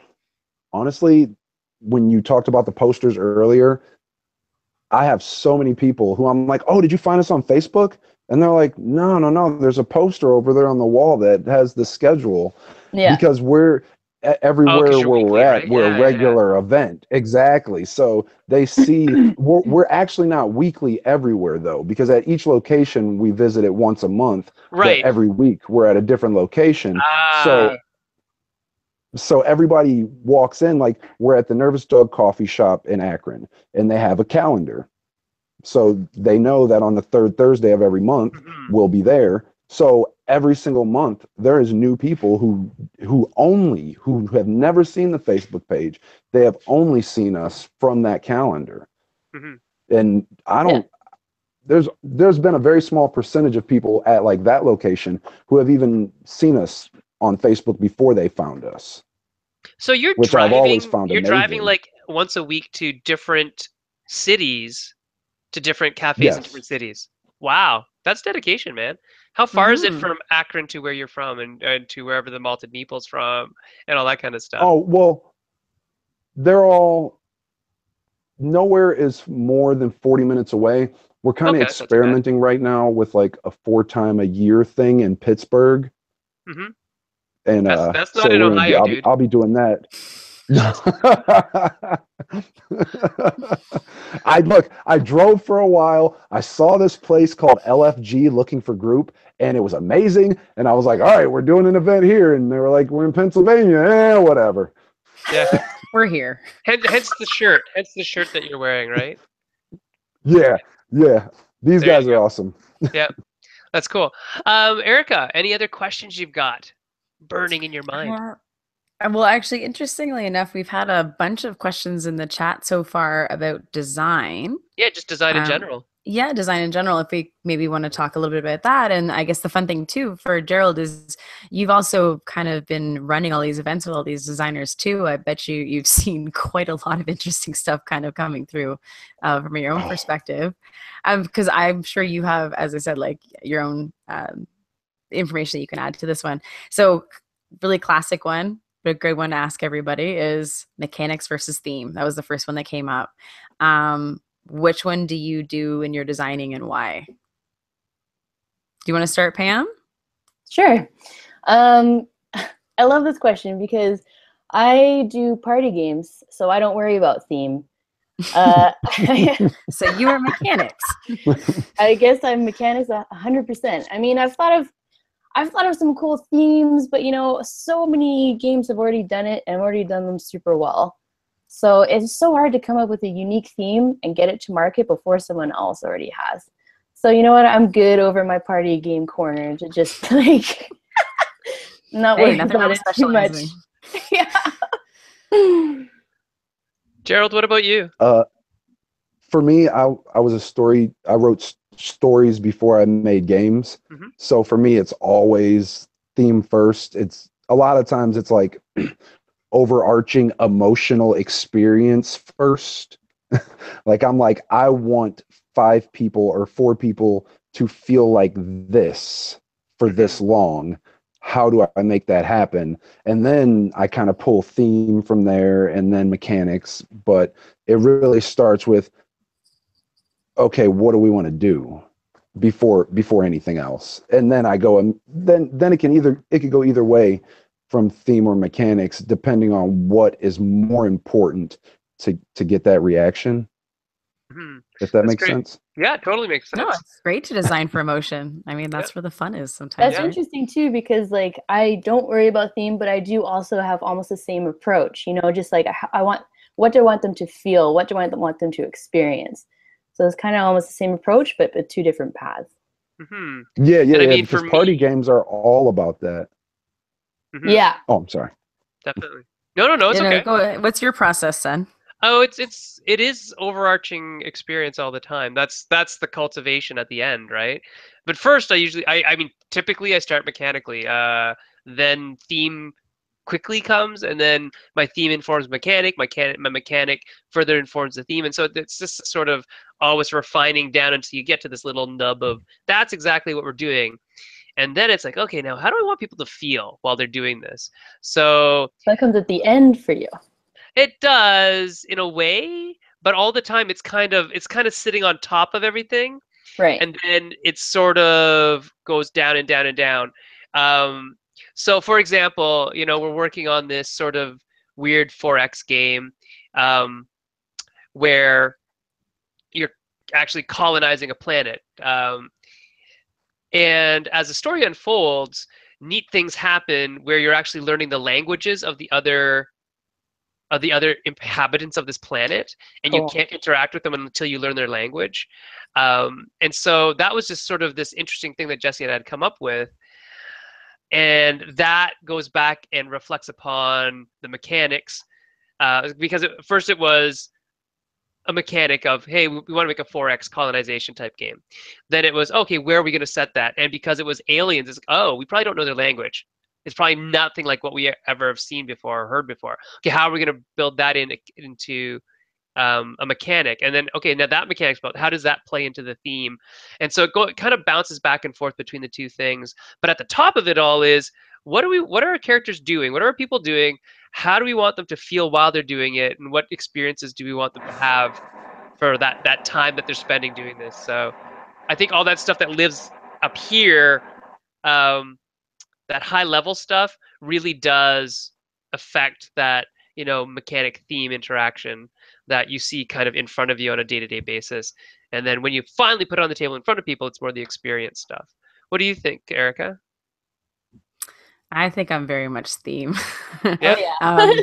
honestly, when you talked about the posters earlier, I have so many people who I'm like, "Oh, did you find us on Facebook?" And they're like, "No, no, no. There's a poster over there on the wall that has the schedule." Yeah. Because we're Oh, everywhere 'cause you're where we're weekly, at, right? we're a Yeah, yeah, yeah. regular event. Exactly. So they see we're actually not weekly everywhere though, because at each location we visit it once a month, but Right. every week we're at a different location. Ah, So everybody walks in, like we're at the Nervous Dog coffee shop in Akron, and they have a calendar. So they know that on the third Thursday of every month mhm. we'll be there. So every single month there is new people who have never seen the Facebook page. They have only seen us from that calendar. Mhm. And I Yeah. don't there's been a very small percentage of people at like that location who have even seen us on Facebook before they found us, So which I've always found you're driving amazing. like once a week to different cities, to different cafes in different Yes. cities. Wow, that's dedication, man. How far is it Mhm. from Akron to where you're from and to wherever the malted meeple's from and all that kind of stuff? Oh, well, they're all nowhere is more than 40 minutes away. We're kind of Okay, that's not too bad. experimenting right now with like a 4 time a year thing in Pittsburgh. Hmm. And That's not so in we're gonna be Ohio, dude. I'll be doing that. I drove for a while. I saw this place called LFG looking for group, and it was amazing. And I was like, all right, we're doing an event here. And they were like, we're in Pennsylvania. Whatever. Yeah. We're here. Hence the shirt. Hence the shirt that you're wearing, right? Yeah, yeah. These There you guys are go. awesome. Yeah, that's cool. Erica, any other questions you've got burning in your mind? Well, actually, interestingly enough, we've had a bunch of questions in the chat so far about design. Yeah, just design in general. Yeah, design in general. If we maybe want to talk a little bit about that, and I guess the fun thing too for Gerald is you've also kind of been running all these events with all these designers too. I bet you've seen quite a lot of interesting stuff kind of coming through from your own perspective, because I'm sure you have, as I said, like your own information that you can add to this one. So, really classic one, but a good one to ask everybody is mechanics versus theme. That was the first one that came up. Which one do you do in your designing and why? Do you want to start, Pam? Sure. I love this question because I do party games, so I don't worry about theme. So you are mechanics. I guess I'm mechanics 100%. I mean, I've thought of some cool themes, but you know, so many games have already done it and already done them super well. So it's so hard to come up with a unique theme and get it to market before someone else already has. So you know what? I'm good over my party game corner to just like not worry about it too much. Yeah. Gerald, what about you? For me, I wrote stories before I made games. Mhm. So for me, it's always theme first. It's a lot of times it's like overarching emotional experience first. Like I'm like, I want 5 people or 4 people to feel like this for this long. How do I make that happen? And then I kind of pull theme from there and then mechanics. But it really starts with, okay, what do we want to do before anything else? And then I go, and then it could go either way from theme or mechanics, depending on what is more important to get that reaction. Mhm. If that That's makes great. sense. Yeah, it totally makes sense. No, it's great to design for emotion. I mean, that's where the fun is sometimes. That's right? interesting too, because like I don't worry about theme, but I do also have almost the same approach. You know, just like I want, what do I want them to feel? What do I want them to experience? So it's kind of almost the same approach, but 2 different paths. Mhm. Yeah, And I mean, because for party me, games are all about that. mhm, Yeah. Oh, I'm sorry. definitely. No, it's You know, okay. go. What's your process, Sen? Oh, it is overarching experience all the time. That's the cultivation at the end, right? But first, I mean, typically I start mechanically. Then theme quickly comes, and then my theme informs my mechanic further informs the theme, and so it's just sort of always refining down until you get to this little nub of that's exactly what we're doing. And then it's like, okay, now how do I want people to feel while they're doing this? So That comes at the end for you. it does in a way, but all the time it's kind of sitting on top of everything, Right. and then it sort of goes down and down and down. Um, so, for example, we're working on this sort of weird 4X game um, where you're actually colonizing a planet. And as the story unfolds, neat things happen where you're actually learning the languages of the other inhabitants of this planet, and you Cool. can't interact with them until you learn their language. And so that was just sort of this interesting thing that Jesse and I had come up with. And that goes back and reflects upon the mechanics, because first it was a mechanic of, hey, we want to make a 4X colonization type game. Then it was, okay, where are we going to set that? And because it was aliens, it's like, oh, we probably don't know their language. It's probably nothing like what we ever have seen before or heard before. Okay, how are we going to build that into a mechanic? And then, okay, now that mechanic's built. How does that play into the theme? And so it kind of bounces back and forth between the two things. But at the top of it all is, what are our characters doing? What are our people doing? How do we want them to feel while they're doing it? And what experiences do we want them to have for that time that they're spending doing this? So I think all that stuff that lives up here, um, that high level stuff, really does affect that mechanic theme interaction that you see kind of in front of you on a day-to-day basis. And then when you finally put it on the table in front of people, it's more the experience stuff. What do you think, Erica? I think I'm very much theme. Oh Yeah. yeah.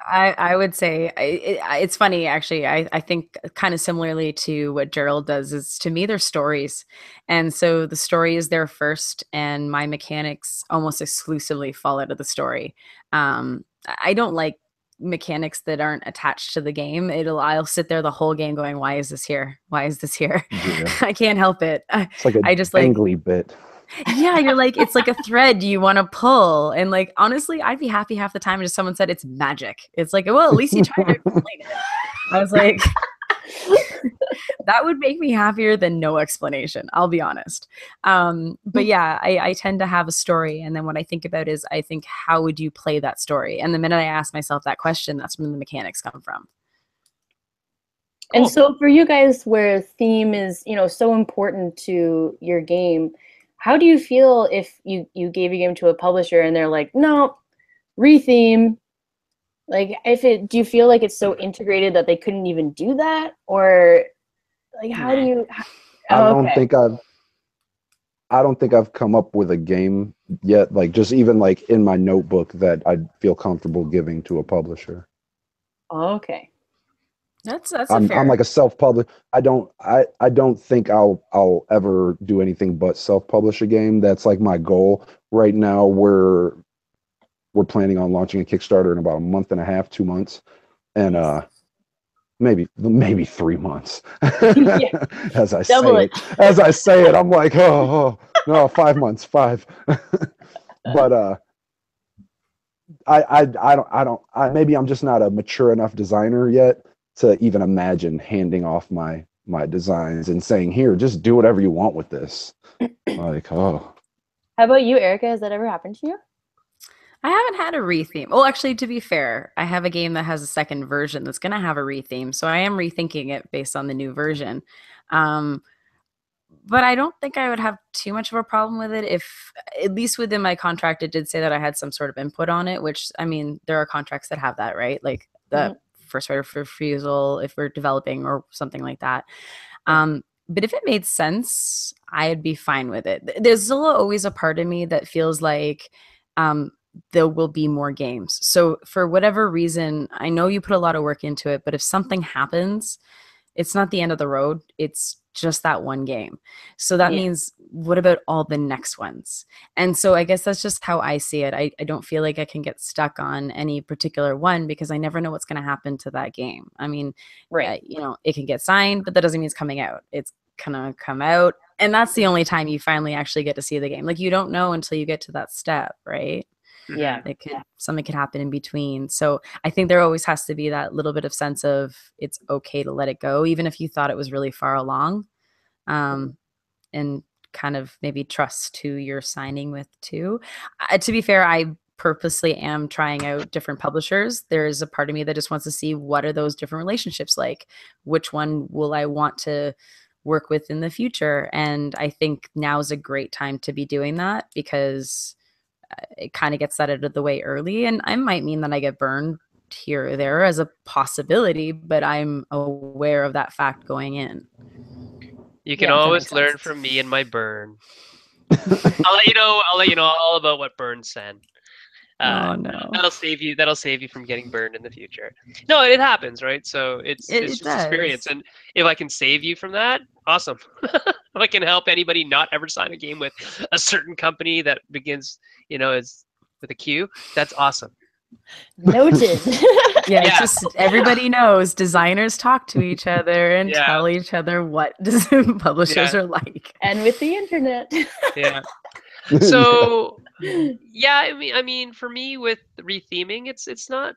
I would say it's funny actually. I think kind of similarly to what Gerald does is, to me, they're stories, and so the story is there first, and my mechanics almost exclusively fall out of the story. I don't like mechanics that aren't attached to the game. I'll sit there the whole game going, why is this here? Why is this here? Yeah. I can't help it. It's like a I just like, dangly bit. yeah, you're like, it's like a thread you want to pull. And like, honestly, I'd be happy half the time if someone said it's magic. It's like, well, at least you tried to explain it. I was like, that would make me happier than no explanation, I'll be honest. But yeah, I tend to have a story. And then what I think about is, I think, how would you play that story? And the minute I ask myself that question, that's when the mechanics come from. And Cool. so for you guys, where theme is, so important to your game, how do you feel if you gave your game to a publisher and they're like, no, retheme? Like, do you feel like it's so integrated that they couldn't even do that? Or like, how do you? I don't okay. think I've come up with a game yet, like just even like in my notebook, that I'd feel comfortable giving to a publisher. Okay. That's I'm fair. like a self-publish. I don't think I'll ever do anything but self-publish a game. That's like my goal right now. We're planning on launching a Kickstarter in about a month and a half, 2 months, and maybe 3 months. Yeah. As I Double say it. as I say it, I'm like, oh no, 5 months, 5. But maybe I'm just not a mature enough designer yet to even imagine handing off my designs and saying, here, just do whatever you want with this. Like, oh. How about you, Erica? Has that ever happened to you? I haven't had a retheme. Well, actually, to be fair, I have a game that has a second version that's going to have a retheme. So I am rethinking it based on the new version. But I don't think I would have too much of a problem with it if, at least within my contract, it did say that I had some sort of input on it, which, I mean, there are contracts that have that, right? Like the first right of refusal if we're developing or something like that. But if it made sense, I'd be fine with it. There's still always a part of me that feels like there will be more games. So for whatever reason, I know you put a lot of work into it, but if something happens, it's not the end of the road. It's just that one game. So that means, what about all the next ones? And so I guess that's just how I see it. I don't feel like I can get stuck on any particular one because I never know what's going to happen to that game. I mean, you know, it can get signed, but that doesn't mean it's coming out. It's gonna come out, and that's the only time you finally actually get to see the game. Like, you don't know until you get to that step, right? Yeah. Something could happen in between. So I think there always has to be that little bit of sense of it's okay to let it go, even if you thought it was really far along, and kind of maybe trust who you're signing with too. To be fair, I purposely am trying out different publishers. There's a part of me that just wants to see, what are those different relationships like? Which one will I want to work with in the future? And I think now is a great time to be doing that, because it kind of gets that out of the way early. And I might mean that I get burned here or there as a possibility, but I'm aware of that fact going in. You can always learn from me and my burn. I'll let you know all about what burns Sen. Oh no. That'll save you from getting burned in the future. No, it happens, right? So it's just experience. And if I can save you from that, awesome. If I can help anybody not ever sign a game with a certain company that begins, is with a Q, that's awesome. Noted. It's just, everybody knows designers talk to each other and tell each other what publishers are like. And with the internet. Yeah. So I mean, for me with retheming, it's not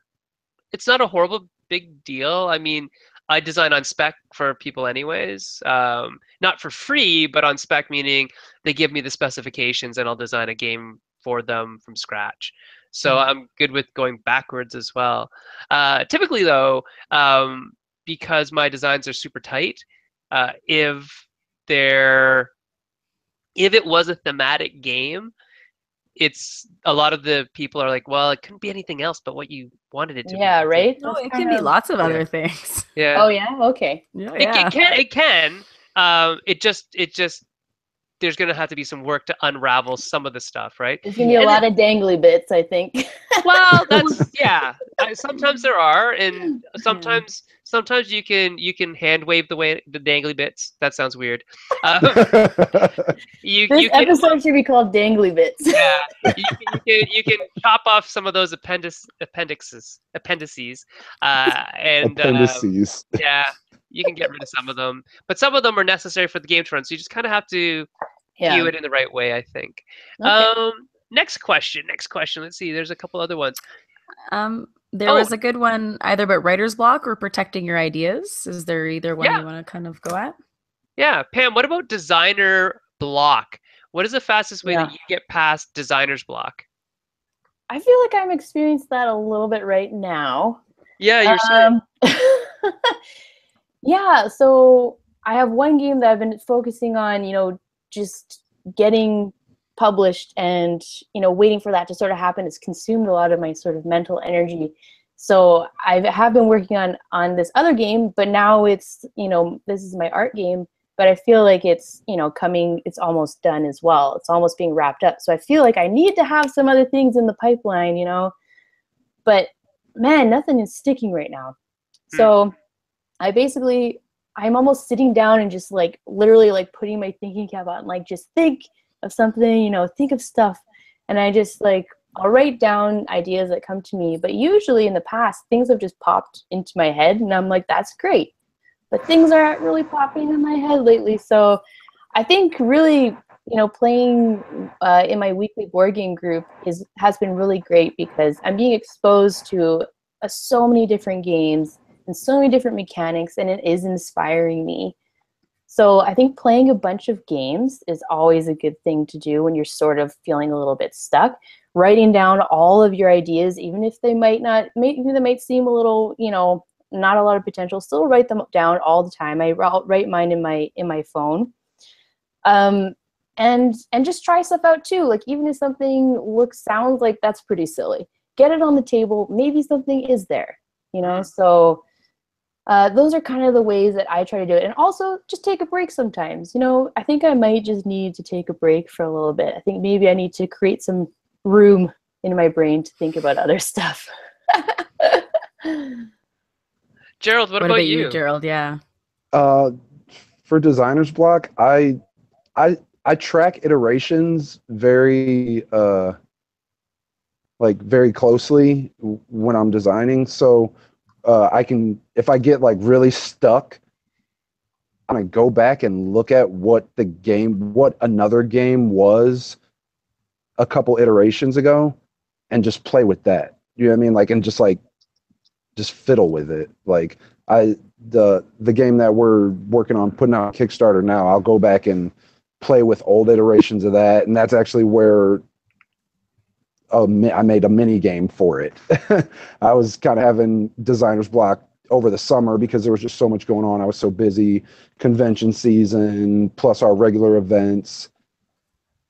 a horrible big deal. I mean, I design on spec for people anyways, not for free, but on spec, meaning they give me the specifications and I'll design a game for them from scratch. So I'm good with going backwards as well. Typically though, because my designs are super tight, if it was a thematic game, it's a lot of the people are like, well, it couldn't be anything else but what you wanted it to be. Yeah, right? No, it can be lots of other things. Yeah. Oh yeah? Okay. Yeah. It can. It just there's going to have to be some work to unravel some of the stuff, right? There's going to be a lot of dangly bits, I think. Well, that's sometimes there are, and sometimes you can hand wave the dangly bits. That sounds weird. This episode should be called Dangly Bits. Yeah, you can chop off some of those appendices, and appendices. You can get rid of some of them, but some of them are necessary for the game to run. So you just kind of have to view it in the right way, I think. Okay. Next question. Let's see. There's a couple other ones. There was a good one either about writer's block or protecting your ideas. Is there either one you want to kind of go at? Yeah, Pam, what about designer block? What is the fastest way that you get past designer's block? I feel like I'm experiencing that a little bit right now. Yeah, you're saying. Yeah, so I have one game that I've been focusing on, just getting published and, waiting for that to sort of happen. It's consumed a lot of my sort of mental energy. So I have been working on this other game, but now it's, this is my art game, but I feel like it's, it's almost done as well. It's almost being wrapped up. So I feel like I need to have some other things in the pipeline, but man, nothing is sticking right now. So I'm almost sitting down and just literally putting my thinking cap on, just think of something, think of stuff. And I just I'll write down ideas that come to me. But usually in the past, things have just popped into my head and I'm like, that's great. But things aren't really popping in my head lately. So I think really, playing in my weekly board game group has been really great because I'm being exposed to so many different games and so many different mechanics, and it is inspiring me. So I think playing a bunch of games is always a good thing to do when you're sort of feeling a little bit stuck. Writing down all of your ideas, even if they might seem a little, not a lot of potential, still write them down all the time. I write mine in my phone. And just try stuff out too. Even if something sounds like that's pretty silly, get it on the table. Maybe something is there, so those are kind of the ways that I try to do it. And also just take a break sometimes. I think I might just need to take a break for a little bit. I think maybe I need to create some room in my brain to think about other stuff. Gerald, what about you? Gerald? Yeah. Uh, for designer's block, I track iterations very like very closely when I'm designing. So I can, if I get like really stuck, I'm gonna go back and look at what another game was a couple iterations ago, and just play with that. You know what I mean? Like, and just fiddle with it. Like the game that we're working on putting out on Kickstarter now, I'll go back and play with old iterations of that, and that's actually where I made a mini game for it. I was kind of having designer's block over the summer because there was just so much going on. I was so busy, convention season plus our regular events,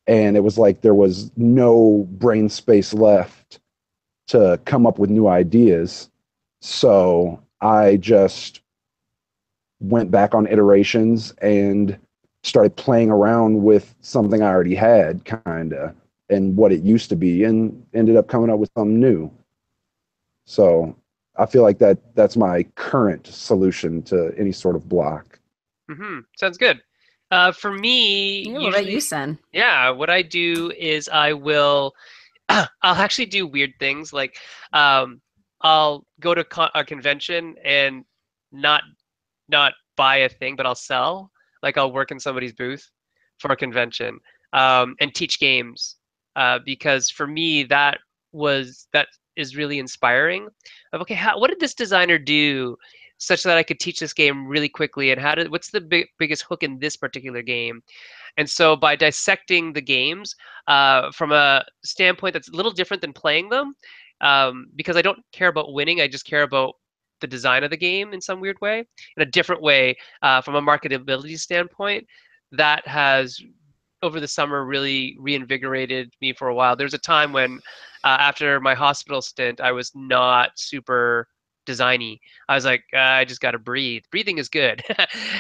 and it was like there was no brain space left to come up with new ideas. So I just went back on iterations and started playing around with something I already had, kind of, and what it used to be, and ended up coming up with something new. So I feel like that's my current solution to any sort of block. Sounds good. For me, Yeah, what about you, usually, Sen? yeah, what I do is I will, I'll actually do weird things like, I'll go to a convention and not not buy a thing, but I'll sell. Like I'll work in somebody's booth for a convention, and teach games, because for me that is really inspiring. Of okay, what did this designer do such that I could teach this game really quickly, and what's the biggest hook in this particular game? And so by dissecting the games, from a standpoint that's a little different than playing them, because I don't care about winning, I just care about the design of the game in some weird way, in a different way, from a marketability standpoint, that has over the summer really reinvigorated me for a while. There's a time when, after my hospital stint, I was not super designy. I was like, I just got to breathe. Breathing is good.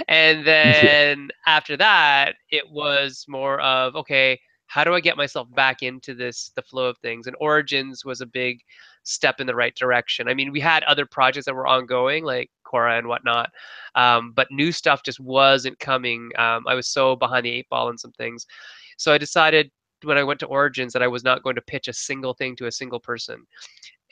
And Yeah. then after that, it was more of, okay, how do I get myself back into the flow of things? And Origins was a big step in the right direction. I mean, we had other projects that were ongoing, like Cora and whatnot, but new stuff just wasn't coming. I was so behind the eight ball in some things. So I decided when I went to Origins that I was not going to pitch a single thing to a single person.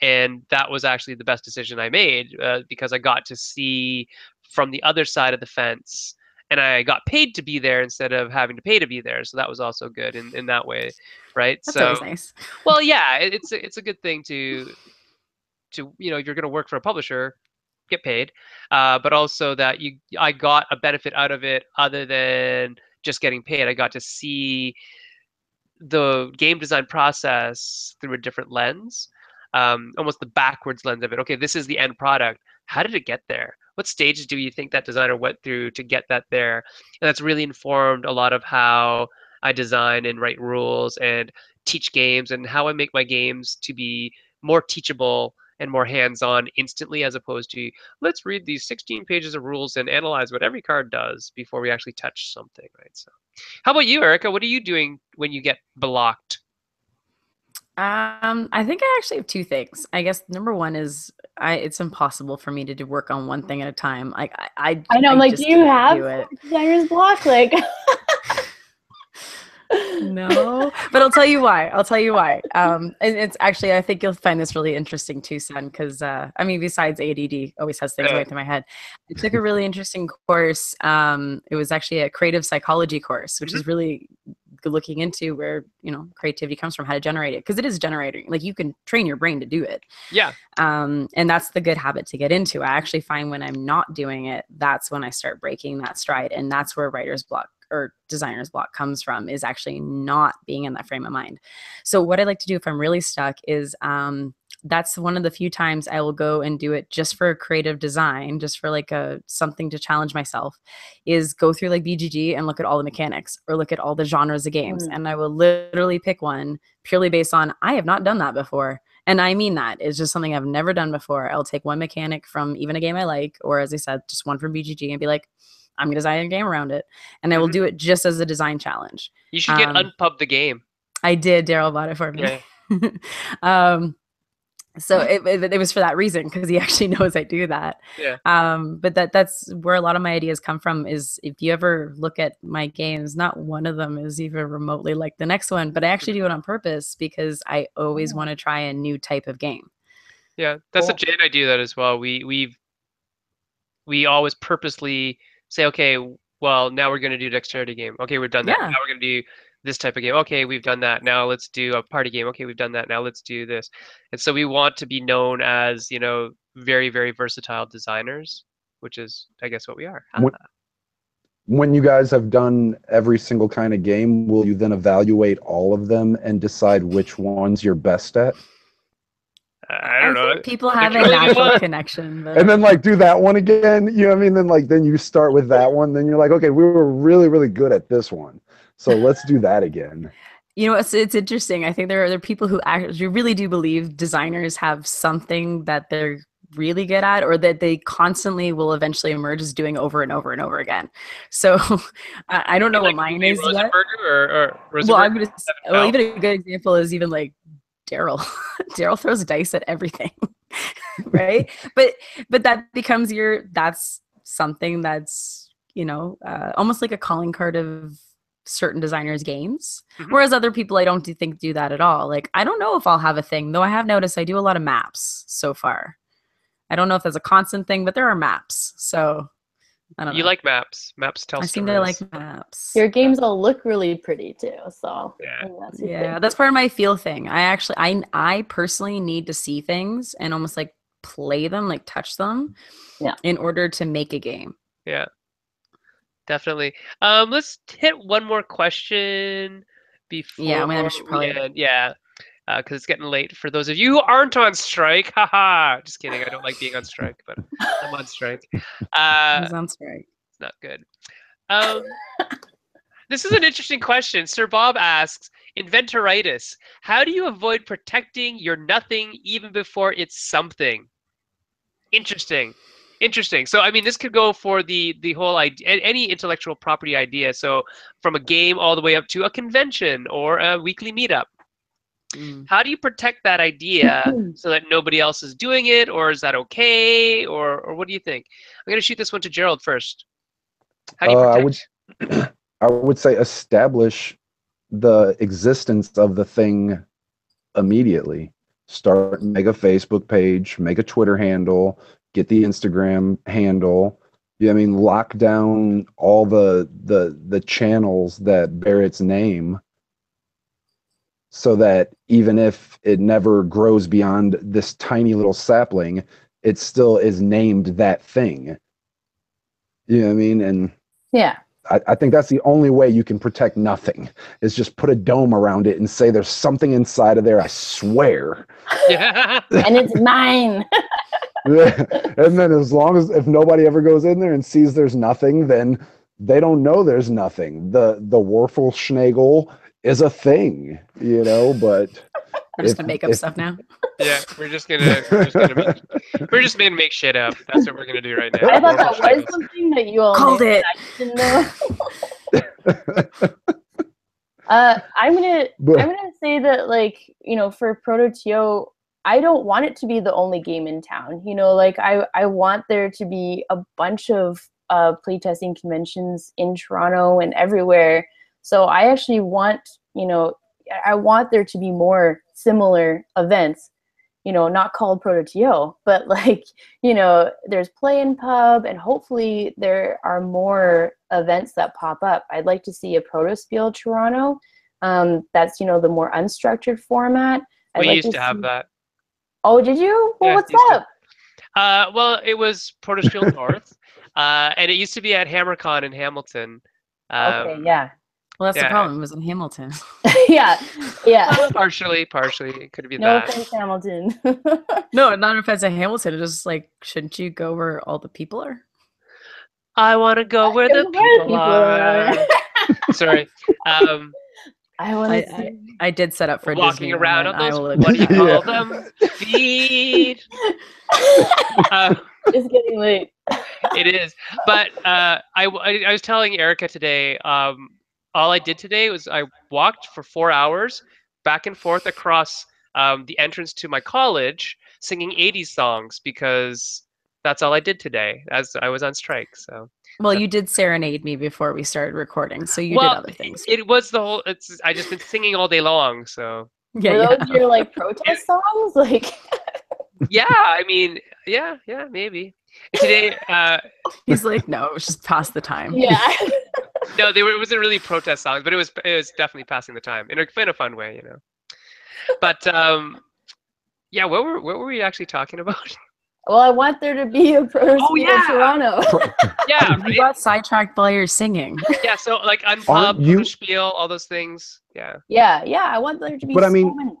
And that was actually the best decision I made, because I got to see from the other side of the fence, and I got paid to be there instead of having to pay to be there. So that was also good in that way, right? That's always So, nice. well, yeah, it's a good thing to you're going to work for a publisher, get paid, but also that I got a benefit out of it other than just getting paid. I got to see the game design process through a different lens, almost the backwards lens of it. Okay, this is the end product. How did it get there? What stages do you think that designer went through to get that there? And that's really informed a lot of how I design and write rules and teach games, and how I make my games to be more teachable and more hands-on instantly, as opposed to let's read these 16 pages of rules and analyze what every card does before we actually touch something, right? So how about you, Erica? What are you doing when you get blocked? I think I actually have two things. I guess number one is it's impossible for me to do work on one thing at a time. Like I know, I'm I like, do just you can't have do it. designer's block? Like, No, but I'll tell you why. I'll tell you why. And it's actually, I think you'll find this really interesting too, son, because I mean, besides ADD always has things Uh, going through my head. I took a really interesting course. It was actually a creative psychology course, which mhm. is really looking into where, creativity comes from, how to generate it, because it is generating. Like you can train your brain to do it. Yeah. And that's the good habit to get into. I actually find when I'm not doing it, that's when I start breaking that stride. And that's where writer's block or designer's block comes from, is actually not being in that frame of mind. So what I like to do if I'm really stuck is that's one of the few times I will go and do it just for creative design, just for like something to challenge myself, is go through like BGG and look at all the mechanics or look at all the genres of games. And I will literally pick one purely based on, I have not done that before. And I mean that it's just something I've never done before. I'll take one mechanic from even a game I like, or as I said, just one from BGG, and be like, I'm going to design a game around it. And I will Mhm. do it just as a design challenge. You should get Unpub the game. I did. Daryl bought it for me. Yeah. um, So it was for that reason, because he actually knows I do that. Yeah. But that's where a lot of my ideas come from. Is if you ever look at my games, not one of them is even remotely like the next one. But I actually do it on purpose because I always want to try a new type of game. Yeah, that's a Jay and I do that as well. We always purposely say, okay, well, now we're going to do a dexterity game. Okay, we've done that. Yeah. Now we're going to do this type of game. Okay, we've done that. Now let's do a party game. Okay, we've done that. Now let's do this. And so we want to be known as, very, very versatile designers, which is, I guess, what we are. When you guys have done every single kind of game, will you then evaluate all of them and decide which ones you're best at? I don't know. Think people have a natural connection. But... And then do that one again. You know what I mean? Then you start with that one. Then you're like, okay, we were really, really good at this one. So let's do that again. It's interesting. I think there are people who actually really do believe designers have something that they're really good at, or that they constantly will eventually emerge as doing over and over and over again. So I don't know what mine is yet. Or well, even a good example is even like Daryl. Daryl throws dice at everything, right? but that becomes that's something that's almost like a calling card of certain designers' games. Mm-hmm. Whereas other people I don't think do that at all. Like, I don't know if I'll have a thing, though I have noticed I do a lot of maps so far. I don't know if that's a constant thing, but there are maps. So I don't know. You like maps. Maps tell stories. I seem to like maps. Your games all look really pretty too. So that's part of my feel thing. I personally need to see things and almost like play them, like touch them, in order to make a game. Yeah, definitely. Let's hit one more question before. Yeah, I mean, I should probably. Because it's getting late for those of you who aren't on strike. Haha. Just kidding. I don't like being on strike, but I'm on strike. He's on strike. It's not good. This is an interesting question. Sir Bob asks, inventoritis. How do you avoid protecting your nothing even before it's something? Interesting. So, I mean, this could go for the whole idea, any intellectual property idea. So from a game all the way up to a convention or a weekly meetup. How do you protect that idea so that nobody else is doing it, or is that okay, or what do you think? I'm going to shoot this one to Gerald first. How do you protect? I would say establish the existence of the thing immediately. Make a Facebook page, make a Twitter handle, get the Instagram handle. I mean, lock down all the channels that bear its name, so that even if it never grows beyond this tiny little sapling, it still is named that thing. You know what I mean? And I think that's the only way you can protect nothing, is just put a dome around it and say there's something inside of there, I swear. Yeah. And it's mine. And then if nobody ever goes in there and sees there's nothing, then they don't know there's nothing. The Warfelschnagel is a thing, but we're just gonna make up stuff now. Yeah, we're just gonna make shit up. That's what we're gonna do right now. I thought that was something that you all called it. I didn't know. I'm gonna say that, for ProtoTO, I don't want it to be the only game in town. I want there to be a bunch of playtesting conventions in Toronto and everywhere. So I actually want, I want there to be more similar events, not called ProtoTO, but there's Play and Pub, and hopefully there are more events that pop up. I'd like to see a Protospiel Toronto. That's, the more unstructured format. We used to have that. Oh, did you? Well, what's up? Well, it was Protospiel North, and it used to be at HammerCon in Hamilton. Okay, yeah. Well, that's the problem. It was in Hamilton. yeah. Partially. It could be no that. No offense, Hamilton. No, not an offense to Hamilton. It's just shouldn't you go where all the people are? I want to go where the people are. Sorry. I did set up for walking Disney around on those. What do you call them? Feet. It's getting late. It is, but I was telling Erica today. All I did today was I walked for 4 hours back and forth across the entrance to my college singing 80s songs because that's all I did today as I was on strike. So. Well, you did serenade me before we started recording, so you did Well, other things. it was the whole. I just been singing all day long, so. Yeah, Were yeah. those your like protest songs? Like, Yeah, I mean, yeah, maybe. Today, He's like, no, it was just pass the time. yeah. no, it wasn't really protest songs, but it was definitely passing the time in a fun way, you know. But yeah, what were we actually talking about? Well, I want there to be a Proto Oh, yeah. Toronto. Yeah, You got sidetracked while you're singing. yeah. So like Aren't unpub, you- spiel, all those things. Yeah. Yeah, I want there to be But I so mean- many.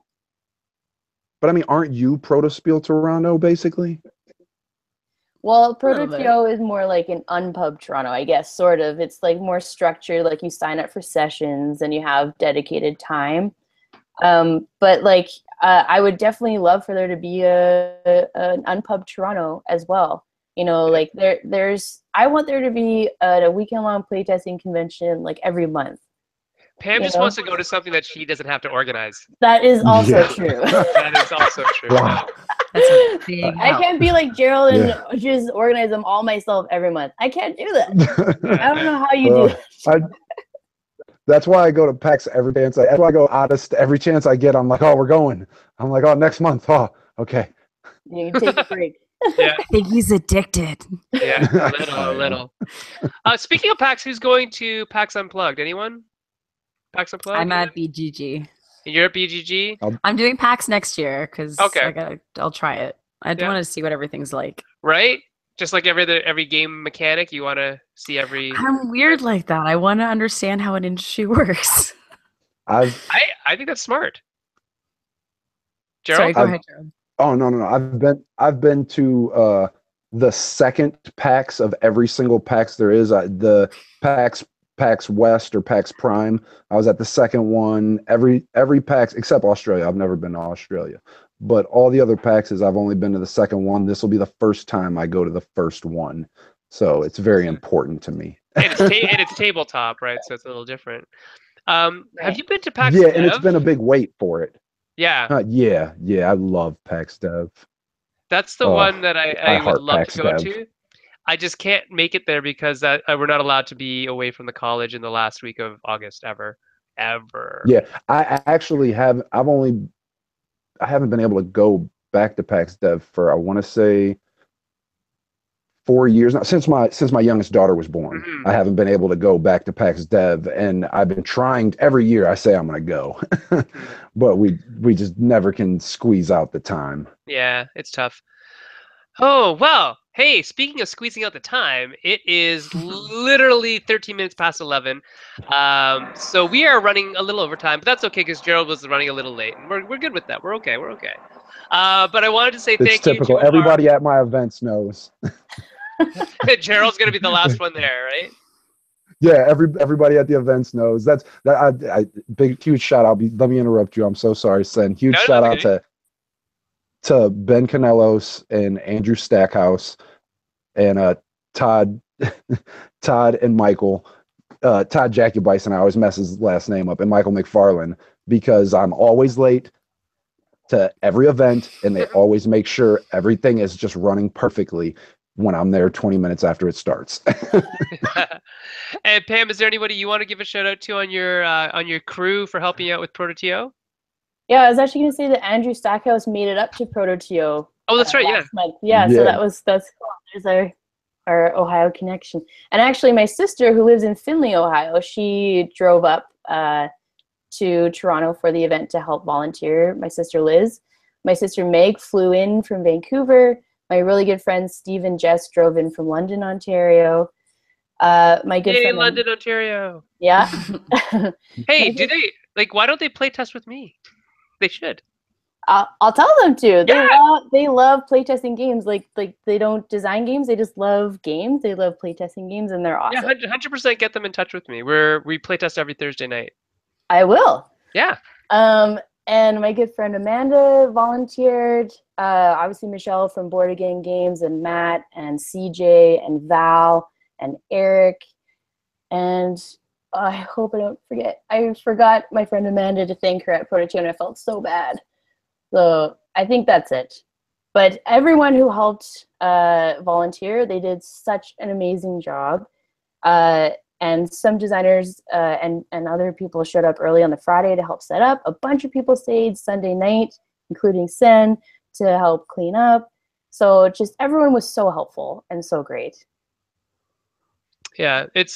But I mean, aren't you Protospiel Toronto basically? Well, little bit. ProtoTO is more like an unpub Toronto, I guess, sort of. It's like more structured, like you sign up for sessions and you have dedicated time. But like, I would definitely love for there to be an unpub Toronto as well. You know, like I want there to be a weekend-long playtesting convention like every month. Pam You just know? wants to go to something that she doesn't have to organize. That is also Yeah. true. That is also true. Wow. That's a big I help. can't be like Gerald and Yeah. just organize them all myself every month. I can't do that. I don't know how you do Well, that. That's why I go to PAX every chance. That's why I go every chance I get. I'm like, oh, we're going. I'm like, oh, next month. Oh, okay. You can take a break. Yeah, I think he's addicted. yeah, I a am. little. Speaking of PAX, who's going to PAX Unplugged? Anyone? PAX Unplugged? I'm at BGG. You're at BGG? I'm doing PAX next year because Okay. I'll try it. I Yeah. want to see what everything's like. Right? Just like every game mechanic, you want to see every. I'm weird like that. I want to understand how an industry works. I think that's smart. Sorry, Gerald? go I've- ahead, Gerald. Oh no. I've been to the second PAX of every single PAX there is. The PAX West or PAX Prime. I was at the second one. Every PAX except Australia. I've never been to Australia, but all the other PAXs I've only been to the second one. This will be the first time I go to the first one, so it's very important to me. And it's tabletop, right? So it's a little different. Have you been to PAX Yeah, Dev? and it's been a big wait for it. Yeah, Yeah. I love PAX Dev. that's the Oh, one that I I would heart love PAX to go Dev. to. I just can't make it there because we're not allowed to be away from the college in the last week of August ever. Yeah, I actually have. I haven't been able to go back to PAX Dev for I want to say 4 years now. Since my youngest daughter was born, Mhm. I haven't been able to go back to PAX Dev, and I've been trying every year. I say I'm going to go, but we just never can squeeze out the time. Yeah, it's tough. Oh, well, hey, speaking of squeezing out the time, it is literally 13 minutes past 11. So we are running a little over time, but that's okay because Gerald was running a little late. And we're good with that. We're okay. But I wanted to say It's thank you typical. to Everybody at my events knows. Gerald's going to be the last one there, right? Yeah, everybody at the events knows. That's that. I big huge shout out. Let me interrupt you. I'm so sorry, Sen. Huge No, shout that's out to Ben Canelos and Andrew Stackhouse and Todd and Michael. Todd Jackie Bison. I always mess his last name up, and Michael McFarland because I'm always late to every event, and they always make sure everything is just running perfectly when I'm there 20 minutes after it starts. And Pam, is there anybody you want to give a shout out to on your crew for helping you out with ProtoTO? Yeah, I was actually going to say that Andrew Stackhouse made it up to ProtoTO. Oh, that's right. Yeah. Last month. Yeah, so that's cool. There's our Ohio connection. And actually, my sister, who lives in Findlay, Ohio, she drove up to Toronto for the event to help volunteer. My sister Liz. My sister Meg flew in from Vancouver. My really good friends Steve and Jess drove in from London, Ontario. My good Yay, friend London, Ontario. Yeah. Hey, why don't they play test with me? They should. I'll tell them to. Yeah. They love playtesting games. Like they don't design games. They just love games. They love playtesting games, and they're awesome. Yeah, 100% get them in touch with me. We playtest every Thursday night. I will. Yeah. And my good friend Amanda volunteered. Obviously Michelle from boardgame games, and Matt and CJ and Val and Eric. And I hope I don't forget. I forgot my friend Amanda to thank her at ProtoTO, and I felt so bad. So I think that's it. But everyone who helped volunteer, they did such an amazing job. And some designers and other people showed up early on the Friday to help set up. A bunch of people stayed Sunday night, including Sen, to help clean up. So just everyone was so helpful and so great. Yeah, it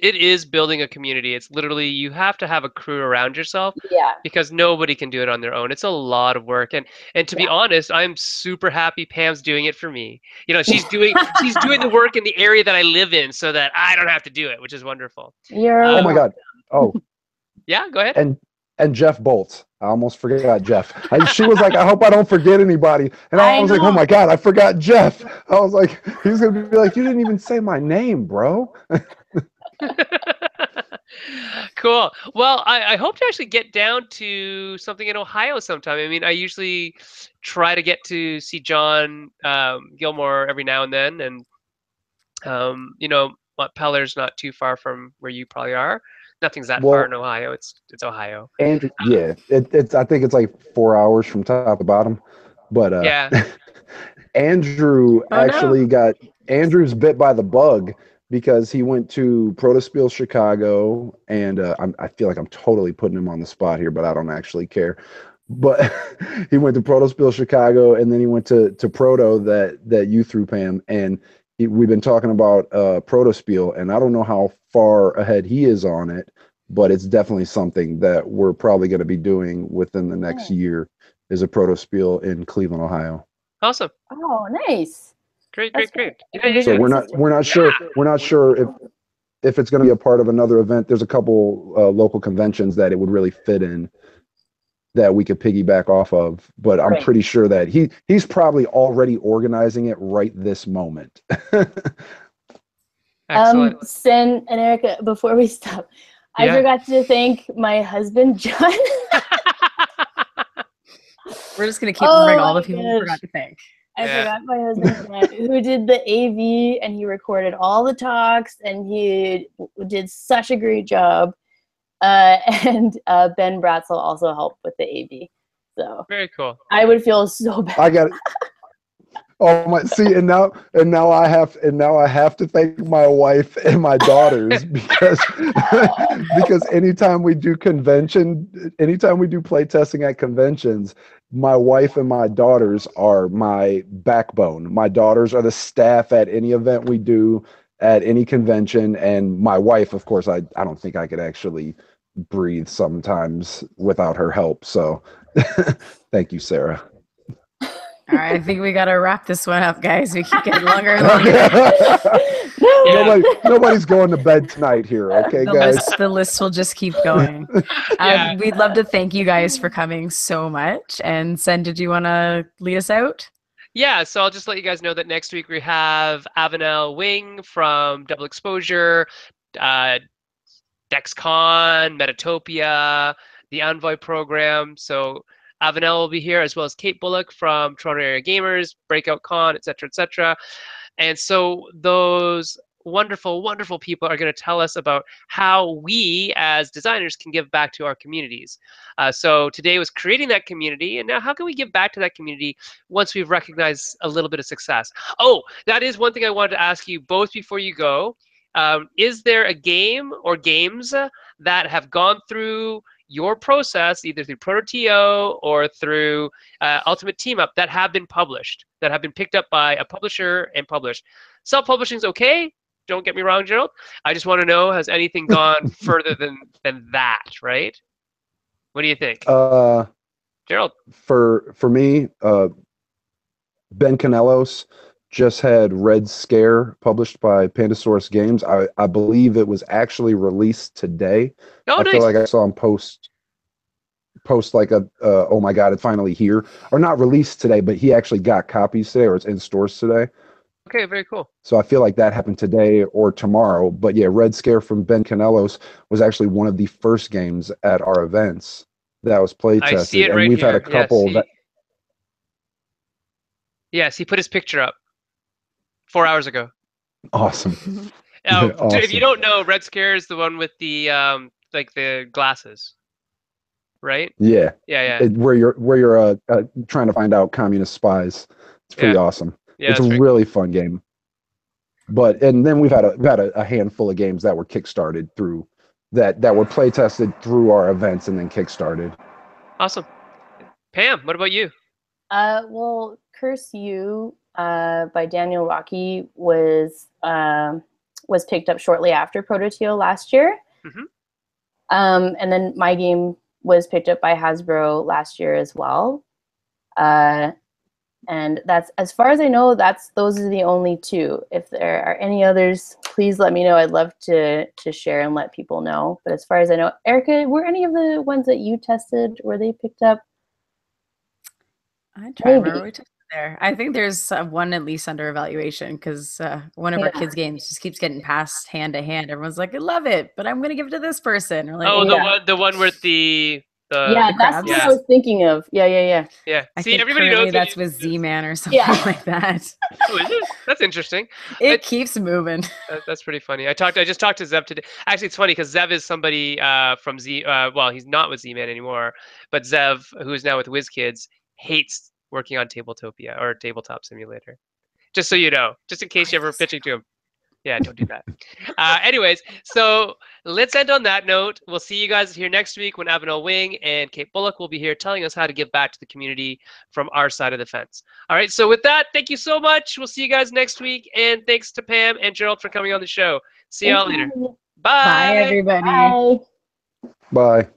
is building a community. It's literally you have to have a crew around yourself Yeah. because nobody can do it on their own. It's a lot of work, and to be honest, I'm super happy Pam's doing it for me. You know, she's doing the work in the area that I live in, so that I don't have to do it, which is wonderful. Oh my God! Oh, yeah, go ahead. And Jeff Bolts. I almost forgot Jeff. She was like, I hope I don't forget anybody. And I was like, oh my God, I forgot Jeff. I was like, he's going to be like, you didn't even say my name, bro. Cool. Well, I hope to actually get down to something in Ohio sometime. I mean, I usually try to get to see John Gilmore every now and then. And, you know, Peller's not too far from where you probably are. Nothing's that far in Ohio. It's Ohio. And yeah, it's I think it's like 4 hours from top to bottom. But yeah. Andrew Andrew's bit by the bug because he went to Protospiel Chicago, and I feel like I'm totally putting him on the spot here, but I don't actually care. But he went to Protospiel Chicago, and then he went to Proto that you threw, Pam, and we've been talking about Protospiel, and I don't know how far ahead he is on it, but it's definitely something that we're probably going to be doing within the next year. Is a Protospiel in Cleveland, Ohio. Awesome. Oh, nice. Great. Yeah, so we're not sure if it's going to be a part of another event. There's a couple local conventions that it would really fit in that we could piggyback off of, but I'm pretty sure that he's probably already organizing it right this moment. Excellent. Sen and Erica, before we stop, I forgot to thank my husband, John. We're just going to keep remembering all the people we forgot to thank. I forgot my husband, John, who did the AV, and he recorded all the talks, and he did such a great job. And Ben Bratzel also helped with the AV. So very cool. I would feel so bad. I got it. Oh my! See, and now I have to thank my wife and my daughters because anytime we do play testing at conventions, my wife and my daughters are my backbone. My daughters are the staff at any event we do, at any convention, and my wife, of course, I don't think I could actually breathe sometimes without her help. So, thank you, Sarah. All right, I think we got to wrap this one up, guys. We keep getting longer and longer. Nobody's going to bed tonight here, okay, guys? The list will just keep going. We'd love to thank you guys for coming so much. And Sen, did you want to lead us out? Yeah, so I'll just let you guys know that next week we have Avenel Wing from Double Exposure, DexCon, Metatopia, the Envoy program. So Avenel will be here, as well as Kate Bullock from Toronto Area Gamers, Breakout Con, etc., etc. And so those wonderful, wonderful people are going to tell us about how we as designers can give back to our communities. So today was creating that community, and now how can we give back to that community once we've recognized a little bit of success? Oh, that is one thing I wanted to ask you both before you go. Is there a game or games that have gone through your process, either through ProtoTO or through Ultimate Team Up, that have been published, that have been picked up by a publisher and published? Self-publishing is okay. Don't get me wrong, Gerald. I just want to know, has anything gone further than that, right? What do you think? Gerald? For me, Ben Canelos just had Red Scare published by Pandasaurus Games. I believe it was actually released today. Oh, nice. Feel like I saw him post like oh my God, it's finally here. Or not released today, but he actually got copies today, or it's in stores today. Okay, very cool. So I feel like that happened today or tomorrow. But yeah, Red Scare from Ben Canelos was actually one of the first games at our events that was play tested. I see it right we've here. Had a couple Yes, he put his picture up 4 hours ago. Awesome. Awesome. If you don't know, Red Scare is the one with the like the glasses. right? Yeah, Yeah. where you're trying to find out communist spies. It's pretty awesome. Yeah, It's a that's very really fun game. And then we've had a handful of games that were kickstarted through that were play tested through our events and then kickstarted. awesome. Pam, what about you? Well, Curse You by Daniel Rocky was picked up shortly after ProtoTO last year. Mm-hmm. And then my game was picked up by Hasbro last year as well. And that's, as far as I know, those are the only two. If there are any others, please let me know. I'd love to share and let people know. But as far as I know, Erica, were any of the ones that you tested, were they picked up? I try to remember what we tested there. I think there's one at least under evaluation because one of our kids' games just keeps getting passed hand to hand. Everyone's like, I love it, but I'm going to give it to this person. We're like, the one with the yeah, that's what I was thinking of. Yeah. I See, think everybody knows that's with Z-Man or something like that. Oh, is it? That's interesting. It keeps moving. That's pretty funny. I just talked to Zev today. Actually, it's funny because Zev is somebody from Z. Well, he's not with Z-Man anymore, but Zev, who is now with WizKids, hates working on Tabletopia or Tabletop Simulator. Just so you know, just in case you're ever pitching to him. Yeah, don't do that. Anyways, so let's end on that note. We'll see you guys here next week when Avenel Wing and Kate Bullock will be here telling us how to give back to the community from our side of the fence. All right, so with that, thank you so much. We'll see you guys next week. And thanks to Pam and Gerald for coming on the show. See y'all later. Bye. Bye, everybody. Bye. Bye.